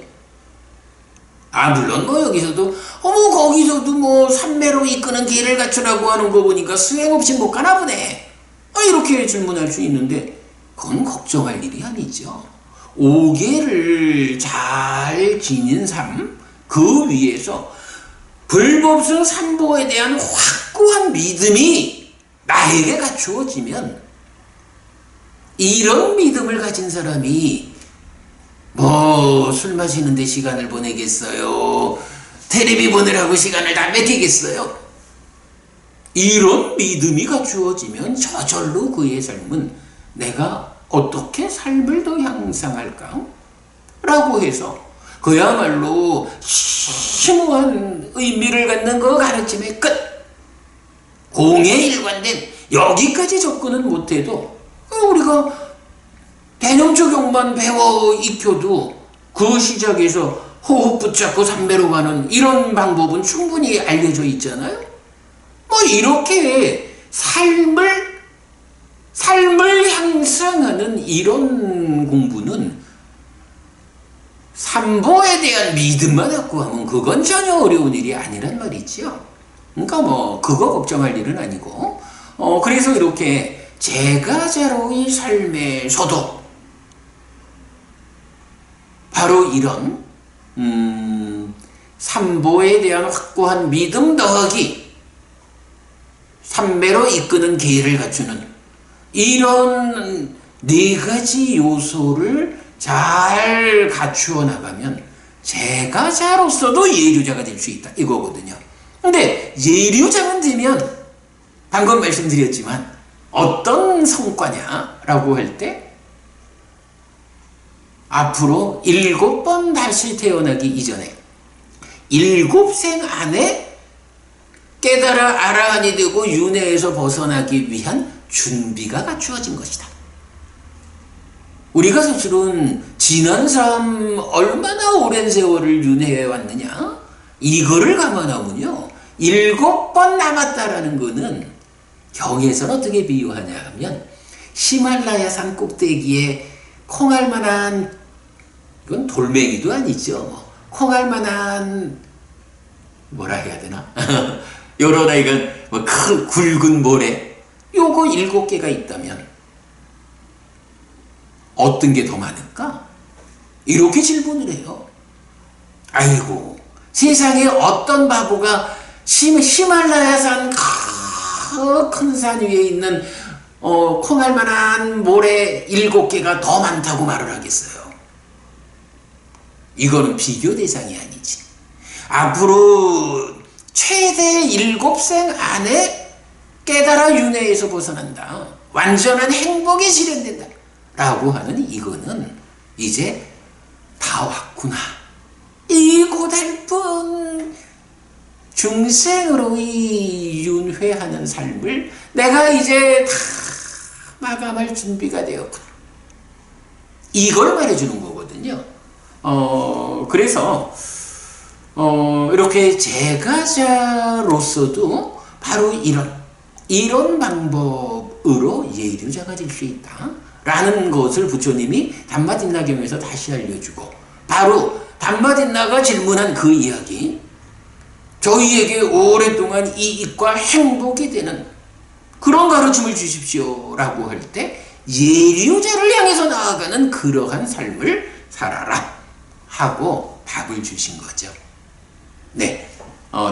물론 뭐 여기서도 거기서도 뭐 삼매로 이끄는 계를 갖추라고 하는 거 보니까 수행 없이 못 가나 보네. 이렇게 질문할 수 있는데 그건 걱정할 일이 아니죠. 오계를 잘 지닌 삶, 그 위에서 불법성 삼보에 대한 확고한 믿음이 나에게 갖추어지면 이런 믿음을 가진 사람이 뭐 술 마시는데 시간을 보내겠어요? 텔레비 보느라고 시간을 다 뺏기겠어요? 이런 믿음이 갖추어지면 저절로 그의 삶은 내가 어떻게 삶을 더 향상할까? 라고 해서 그야말로 심오한 의미를 갖는 그 가르침의 끝, 공에 일관된 여기까지 접근은 못해도 우리가 개념적용만 배워 익혀도 그 시작에서 호흡 붙잡고 삼배로 가는 이런 방법은 충분히 알려져 있잖아요. 뭐 이렇게 삶을 삶을 향상하는 이런 공부는 삼보에 대한 믿음만 갖고 하면 그건 전혀 어려운 일이 아니란 말이지요. 그러니까 뭐 그거 걱정할 일은 아니고 그래서 이렇게 제가자로의 삶에서도 바로 이런 삼보에 대한 확고한 믿음 더하기 삼배로 이끄는 계를 갖추는 이런 네 가지 요소를 잘 갖추어 나가면 제가자로서도 예류자가 될 수 있다 이거거든요. 근데 예류자만 되면 방금 말씀드렸지만 어떤 성과냐라고 할 때 앞으로 7번 다시 태어나기 이전에 7생 안에 깨달아 아라한이 되고 윤회에서 벗어나기 위한 준비가 갖추어진 것이다. 우리가 사실은 지난 삶 얼마나 오랜 세월을 윤회해 왔느냐 이거를 감안하면요 7번 남았다라는 거는 경에서는 어떻게 비유하냐 하면 히말라야 산 꼭대기에 콩알만한 이건 돌멩이도 아니죠. 콩알만한 뭐라 해야 되나 요런 아이가 뭐 큰 굵은 모래 요거 7개가 있다면 어떤 게 더 많을까? 이렇게 질문을 해요. 아이고 세상에 어떤 바보가 히말라야산 큰 산 위에 있는 콩알만한 모래 7개가 더 많다고 말을 하겠어요. 이거는 비교 대상이 아니지. 앞으로 최대 7생 안에 깨달아 윤회에서 벗어난다. 완전한 행복이 실현된다. 라고 하는 이거는 이제 다 왔구나. 이 고달픈 중생으로의 윤회하는 삶을 내가 이제 다 마감할 준비가 되었구나. 이걸 말해주는 거거든요. 그래서 이렇게 제가자로서도 바로 이런 방법으로 예류자가 될 수 있다. 라는 것을 부처님이 담마딘나경에서 다시 알려주고 바로 담마딘나가 질문한 그 이야기 저희에게 오랫동안 이익과 행복이 되는 그런 가르침을 주십시오 라고 할 때 예류자를 향해서 나아가는 그러한 삶을 살아라 하고 답을 주신 거죠. 네,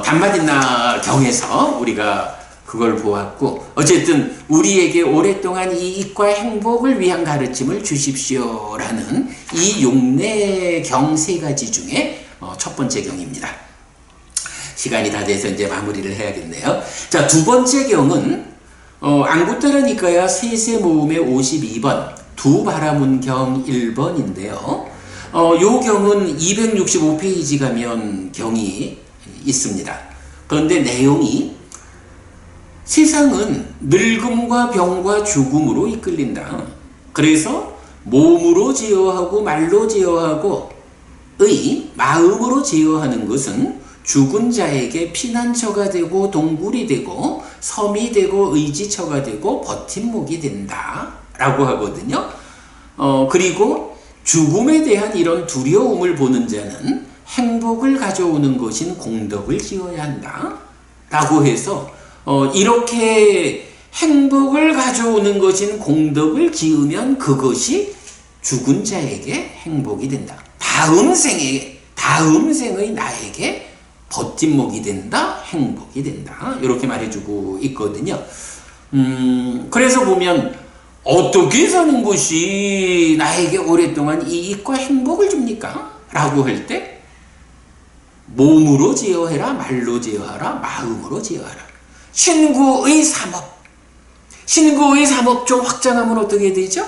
담마딘나 경에서 우리가 그걸 보았고 어쨌든 우리에게 오랫동안 이익과 행복을 위한 가르침을 주십시오라는 이 용례경 3가지 중에 첫 번째 경입니다. 시간이 다 돼서 이제 마무리를 해야겠네요. 자, 두 번째 경은 앙구타라 니카야 세세 모음의 52번 두바라문경 1번인데요. 요 경은 265페이지 가면 경이 있습니다. 그런데 내용이 세상은 늙음과 병과 죽음으로 이끌린다. 그래서 몸으로 제어하고 말로 제어하고 마음으로 제어하는 것은 죽은 자에게 피난처가 되고 동굴이 되고 섬이 되고 의지처가 되고 버팀목이 된다 라고 하거든요. 그리고 죽음에 대한 이런 두려움을 보는 자는 행복을 가져오는 것인 공덕을 지어야 한다 라고 해서 이렇게 행복을 가져오는 것인 공덕을 지으면 그것이 죽은 자에게 행복이 된다. 다음 생의 나에게 버팀목이 된다, 행복이 된다. 이렇게 말해주고 있거든요. 그래서 보면 어떻게 사는 것이 나에게 오랫동안 이익과 행복을 줍니까? 라고 할 때 몸으로 제어해라, 말로 제어하라, 마음으로 제어하라. 신구의 삼업. 신구의 삼업 좀 확장하면 어떻게 되죠?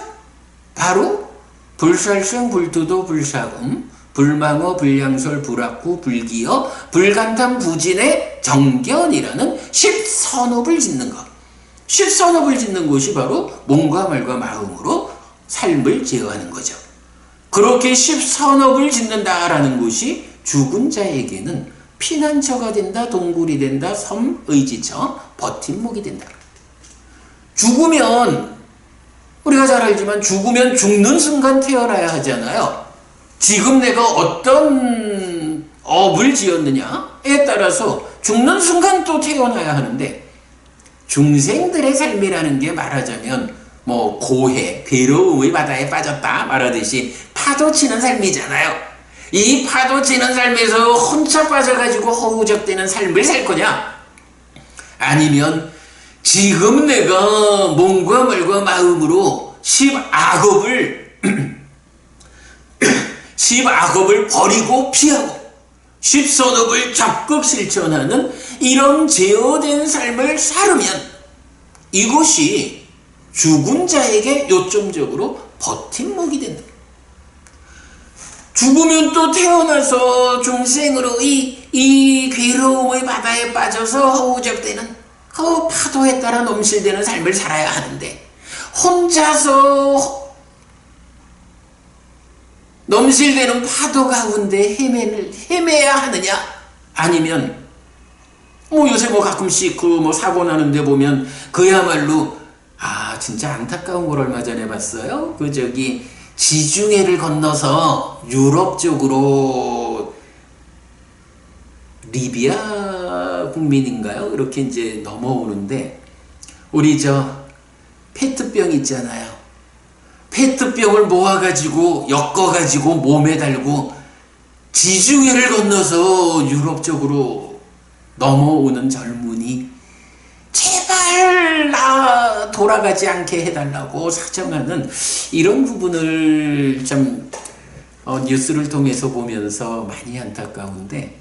바로 불살생, 불투도, 불사금, 불망어, 불량설, 불악구, 불기어, 불간탐, 부진의 정견이라는 10선업을 짓는 것. 10선업을 짓는 것이 바로 몸과 말과 마음으로 삶을 제어하는 거죠. 그렇게 10선업을 짓는다라는 것이 죽은 자에게는 피난처가 된다, 동굴이 된다, 섬, 의지처, 버팀목이 된다. 죽으면 우리가 잘 알지만 죽으면 죽는 순간 태어나야 하잖아요. 지금 내가 어떤 업을 지었느냐에 따라서 죽는 순간 또 태어나야 하는데, 중생들의 삶이라는 게 말하자면 뭐 고해, 괴로움의 바다에 빠졌다 말하듯이 파도 치는 삶이잖아요. 이 파도 치는 삶에서 혼자 빠져가지고 허우적대는 삶을 살 거냐? 아니면 지금 내가 몸과 말과 마음으로 십악업을 버리고 피하고 십선업을 적극 실천하는 이런 제어된 삶을 살으면 이것이 죽은 자에게 요점적으로 버팀목이 된다. 죽으면 또 태어나서 중생으로 이 괴로움의 바다에 빠져서 허우적대는 파도에 따라 넘실대는 삶을 살아야 하는데, 혼자서 넘실대는 파도 가운데 헤매야 하느냐? 아니면 요새 가끔씩 사고 나는데 보면 그야말로 진짜 안타까운 걸 얼마 전에 봤어요. 지중해를 건너서 유럽 쪽으로, 리비아 국민인가요? 이렇게 이제 넘어오는데, 우리 페트병 있잖아요. 페트병을 모아가지고 엮어가지고 몸에 달고 지중해를 건너서 유럽 쪽으로 넘어오는 젊은이, 제발 나 돌아가지 않게 해달라고 사정하는 이런 부분을 참 뉴스를 통해서 보면서 많이 안타까운데,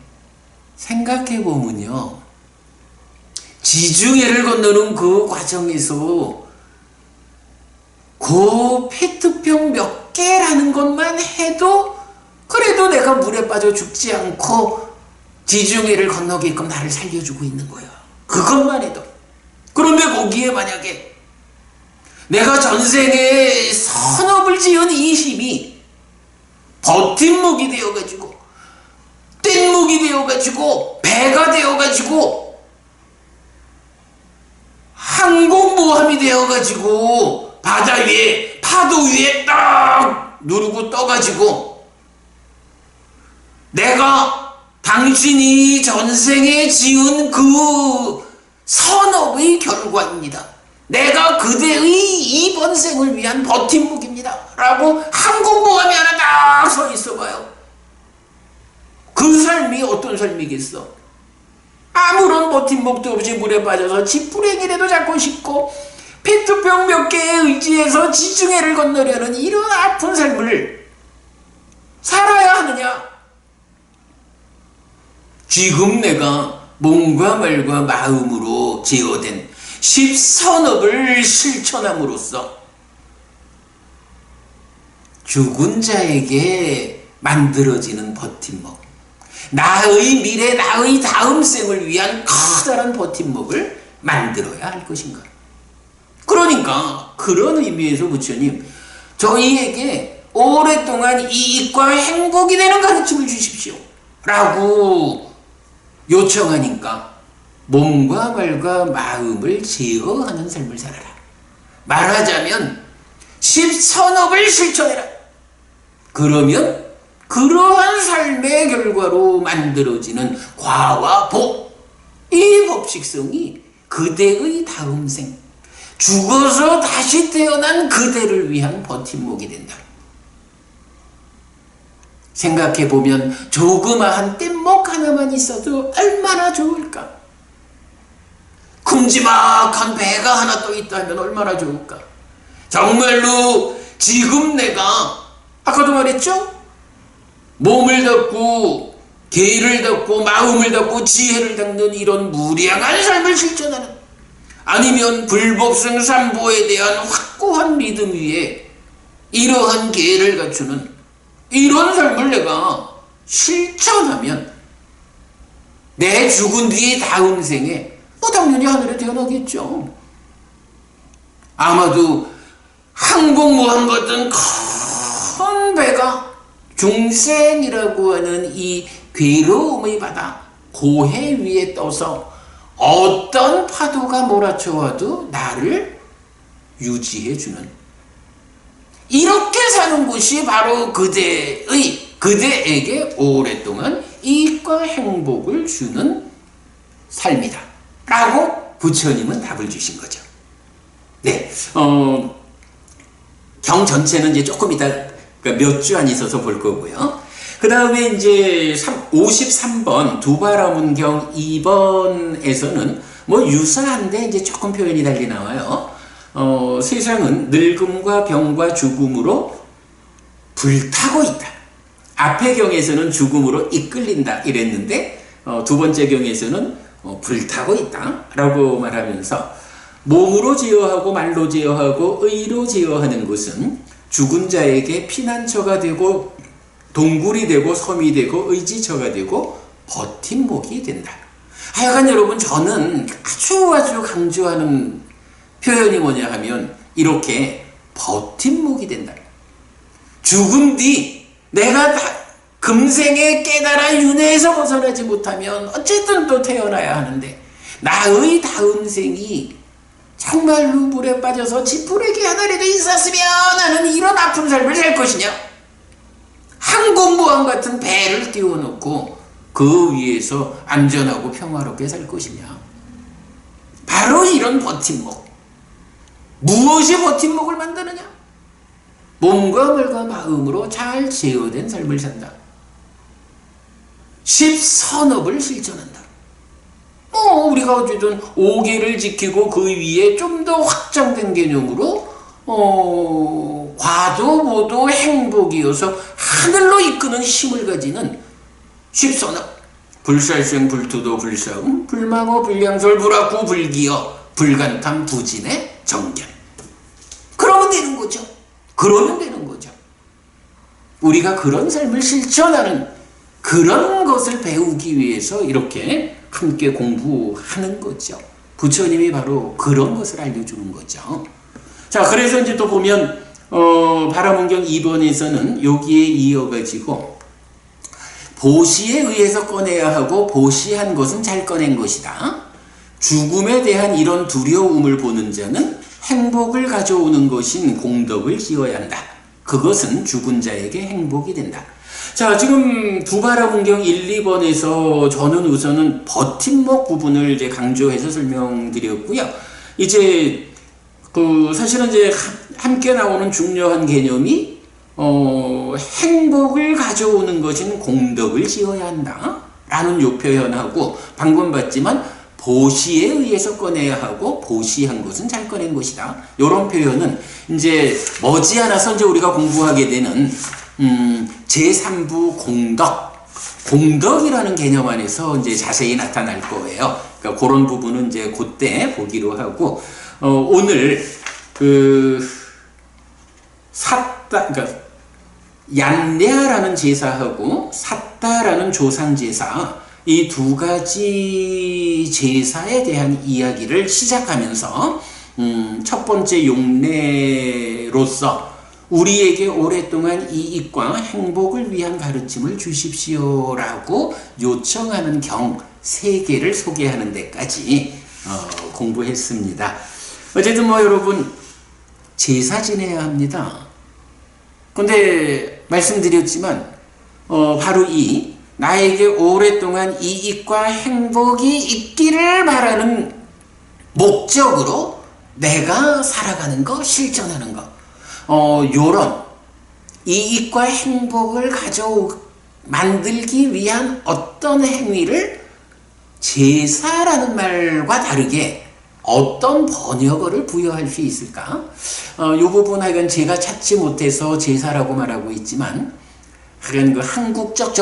생각해보면요, 지중해를 건너는 그 과정에서 그 페트병 몇 개라는 것만 해도 그래도 내가 물에 빠져 죽지 않고 지중해를 건너게끔 나를 살려주고 있는 거예요. 그것만 해도. 그런데 거기에 만약에 내가 전생에 선업을 지은 이 힘이 버팀목이 되어가지고, 뗏목이 되어가지고, 배가 되어가지고, 항공모함이 되어가지고 바다 위에, 파도 위에 딱 누르고 떠가지고, 내가 당신이 전생에 지은 그 선업의 결과입니다. 내가 그대의 이번 생을 위한 버팀목입니다. 라고 항공모함이 하나 딱 서 있어 봐요. 그 삶이 어떤 삶이겠어? 아무런 버팀목도 없이 물에 빠져서 지푸랭이라도 잡고 싶고 페트병 몇 개에 의지해서 지중해를 건너려는 이런 아픈 삶을 살아야 하느냐? 지금 내가 몸과 말과 마음으로 제어된 십선업을 실천함으로써 죽은 자에게 만들어지는 버팀목, 나의 미래, 나의 다음 생을 위한 커다란 버팀목을 만들어야 할 것인가. 그러니까 그런 의미에서 부처님, 저희에게 오랫동안 이익과 행복이 되는 가르침을 주십시오 라고 요청하니까 몸과 말과 마음을 제어하는 삶을 살아라. 말하자면 십선업을 실천해라. 그러면 그러한 삶의 결과로 만들어지는 과와 복, 이 법칙성이 그대의 다음 생, 죽어서 다시 태어난 그대를 위한 버팀목이 된다. 생각해보면 조그마한 뗏목 하나만 있어도 얼마나 좋을까? 큼지막한 배가 하나 또 있다면 얼마나 좋을까? 정말로 지금 내가 아까도 말했죠? 몸을 닫고 계를 닫고 마음을 닫고 지혜를 닫는 이런 무량한 삶을 실천하는, 아니면 불법성 삼보에 대한 확고한 믿음 위에 이러한 계를 갖추는 이런 삶을 내가 실천하면 내 죽은 뒤의 다음 생에 당연히 하늘에 태어나겠죠. 아마도 항공모함 같은 큰 배가 중생이라고 하는 이 괴로움의 바다 고해 위에 떠서 어떤 파도가 몰아쳐와도 나를 유지해주는 이렇게 사는 것이 바로 그대에게 오랫동안 이익과 행복을 주는 삶이다 라고 부처님은 답을 주신 거죠. 네, 경 전체는 이제 조금 이따 몇 주 안 있어서 볼 거고요. 그 다음에 이제 53번 두바라문경 2번에서는 뭐 유사한데 이제 조금 표현이 달리 나와요. 세상은 늙음과 병과 죽음으로 불타고 있다. 앞의 경에서는 죽음으로 이끌린다 이랬는데 두 번째 경에서는 불타고 있다 라고 말하면서 몸으로 제어하고 말로 제어하고 의로 제어하는 것은 죽은 자에게 피난처가 되고 동굴이 되고 섬이 되고 의지처가 되고 버팀목이 된다. 하여간 여러분 저는 아주 강조하는 표현이 뭐냐 하면 이렇게 버팀목이 된다. 죽은 뒤 내가 금생에 깨달아 윤회에서 벗어나지 못하면 어쨌든 또 태어나야 하는데 나의 다음 생이 정말로 물에 빠져서 지푸레기 하나라도 있었으면 나는 이런 아픈 삶을 살 것이냐? 항공모함 같은 배를 띄워놓고 그 위에서 안전하고 평화롭게 살 것이냐? 바로 이런 버팀목. 무엇이 버팀목을 만드느냐? 몸과 말과 마음으로 잘 제어된 삶을 산다. 십선업을 실천한다. 우리가 어쨌든 5계를 지키고 그 위에 좀 더 확장된 개념으로 과도보도 행복이어서 하늘로 이끄는 힘을 가지는 십선업. 불살생 불투도 불사음 불망어 불량설 불악구 불기어 불간탐 부진의 정견. 그러면 되는 거죠. 우리가 그런 삶을 실천하는 그런 것을 배우기 위해서 이렇게 함께 공부하는 거죠. 부처님이 바로 그런 것을 알려주는 거죠. 자, 그래서 이제 또 보면 바라문경 2번에서는 여기에 이어가지고 보시에 의해서 꺼내야 하고 보시한 것은 잘 꺼낸 것이다. 죽음에 대한 이런 두려움을 보는 자는 행복을 가져오는 것인 공덕을 지어야 한다. 그것은 죽은 자에게 행복이 된다. 자, 지금 두바라문경 1, 2번에서 저는 우선은 버팀목 부분을 이제 강조해서 설명드렸고요. 이제 사실은 이제 함께 나오는 중요한 개념이 행복을 가져오는 것인 공덕을 지어야 한다 라는 요 표현하고 방금 봤지만 보시에 의해서 꺼내야 하고 보시한 것은 잘 꺼낸 것이다. 이런 표현은 이제 머지않아서 이제 우리가 공부하게 되는 제3부 공덕이라는 개념 안에서 이제 자세히 나타날 거예요. 그러니까 그런 부분은 이제 그때 보기로 하고, 오늘 그러니까 얀랴라는 제사하고 삿다라는 조상제사, 이 두 가지 제사에 대한 이야기를 시작하면서 첫 번째 용례로서 우리에게 오랫동안 이익과 행복을 위한 가르침을 주십시오라고 요청하는 경 3개를 소개하는 데까지 공부했습니다. 어쨌든 뭐 여러분 제사 지내야 합니다. 근데 말씀드렸지만 바로 이 나에게 오랫동안 이익과 행복이 있기를 바라는 목적으로 내가 살아가는 거, 실천하는 거, 요런 이익과 행복을 만들기 위한 어떤 행위를 제사라는 말과 다르게 어떤 번역어를 부여할 수 있을까? 요 부분 하여간 제가 찾지 못해서 제사라고 말하고 있지만 하여간 그 한국적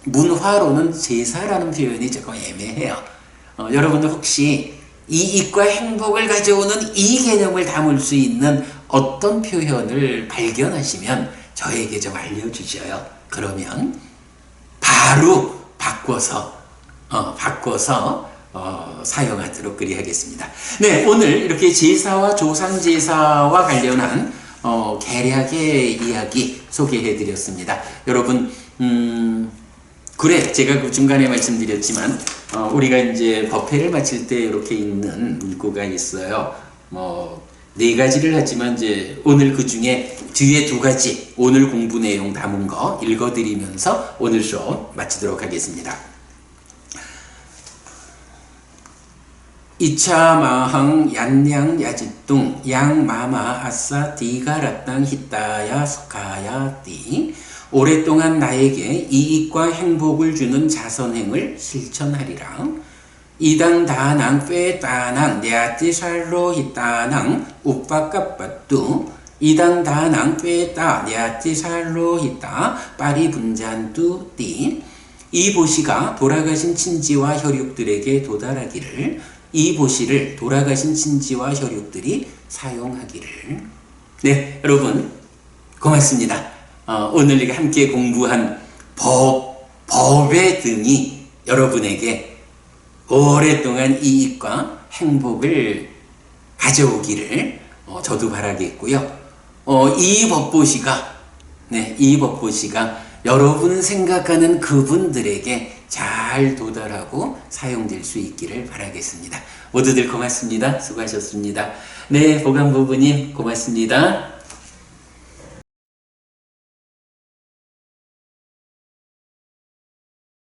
문화로는 제사라는 표현이 조금 애매해요. 여러분들 혹시 이익과 행복을 가져오는 이 개념을 담을 수 있는 어떤 표현을 발견하시면 저에게 좀 알려주셔요. 그러면 바로 바꿔서 사용하도록 그리하겠습니다. 네, 오늘 이렇게 제사와 조상제사와 관련한 개략의 이야기 소개해드렸습니다. 여러분, 그래, 제가 그 중간에 말씀드렸지만, 우리가 이제 법회를 마칠 때 이렇게 있는 문구가 있어요. 네 가지를 하지만 이제 오늘 그 중에 뒤에 두 가지 오늘 공부 내용 담은 거 읽어드리면서 오늘 수업 마치도록 하겠습니다. 이차마항 얀양 야짓둥 양마마 아싸 디가라땅 히따야 스카야 띠 오랫동안 나에게 이익과 행복을 주는 자선행을 실천하리라. 이당 다낭 빼따낭 내아띠 살로 히따낭 우빠까빠뚜 이당 다낭 빼따 내아띠 살로 히따 빠리 분잔뚜 띠 이 보시가 돌아가신 친지와 혈육들에게 도달하기를 이 보시를 돌아가신 친지와 혈육들이 사용하기를. 네, 여러분 고맙습니다. 오늘 함께 공부한 법의 등이 여러분에게 오랫동안 이익과 행복을 가져오기를 저도 바라겠고요. 이 법보시가 여러분 생각하는 그분들에게 잘 도달하고 사용될 수 있기를 바라겠습니다. 모두들 고맙습니다. 수고하셨습니다. 네, 보감부부님 고맙습니다.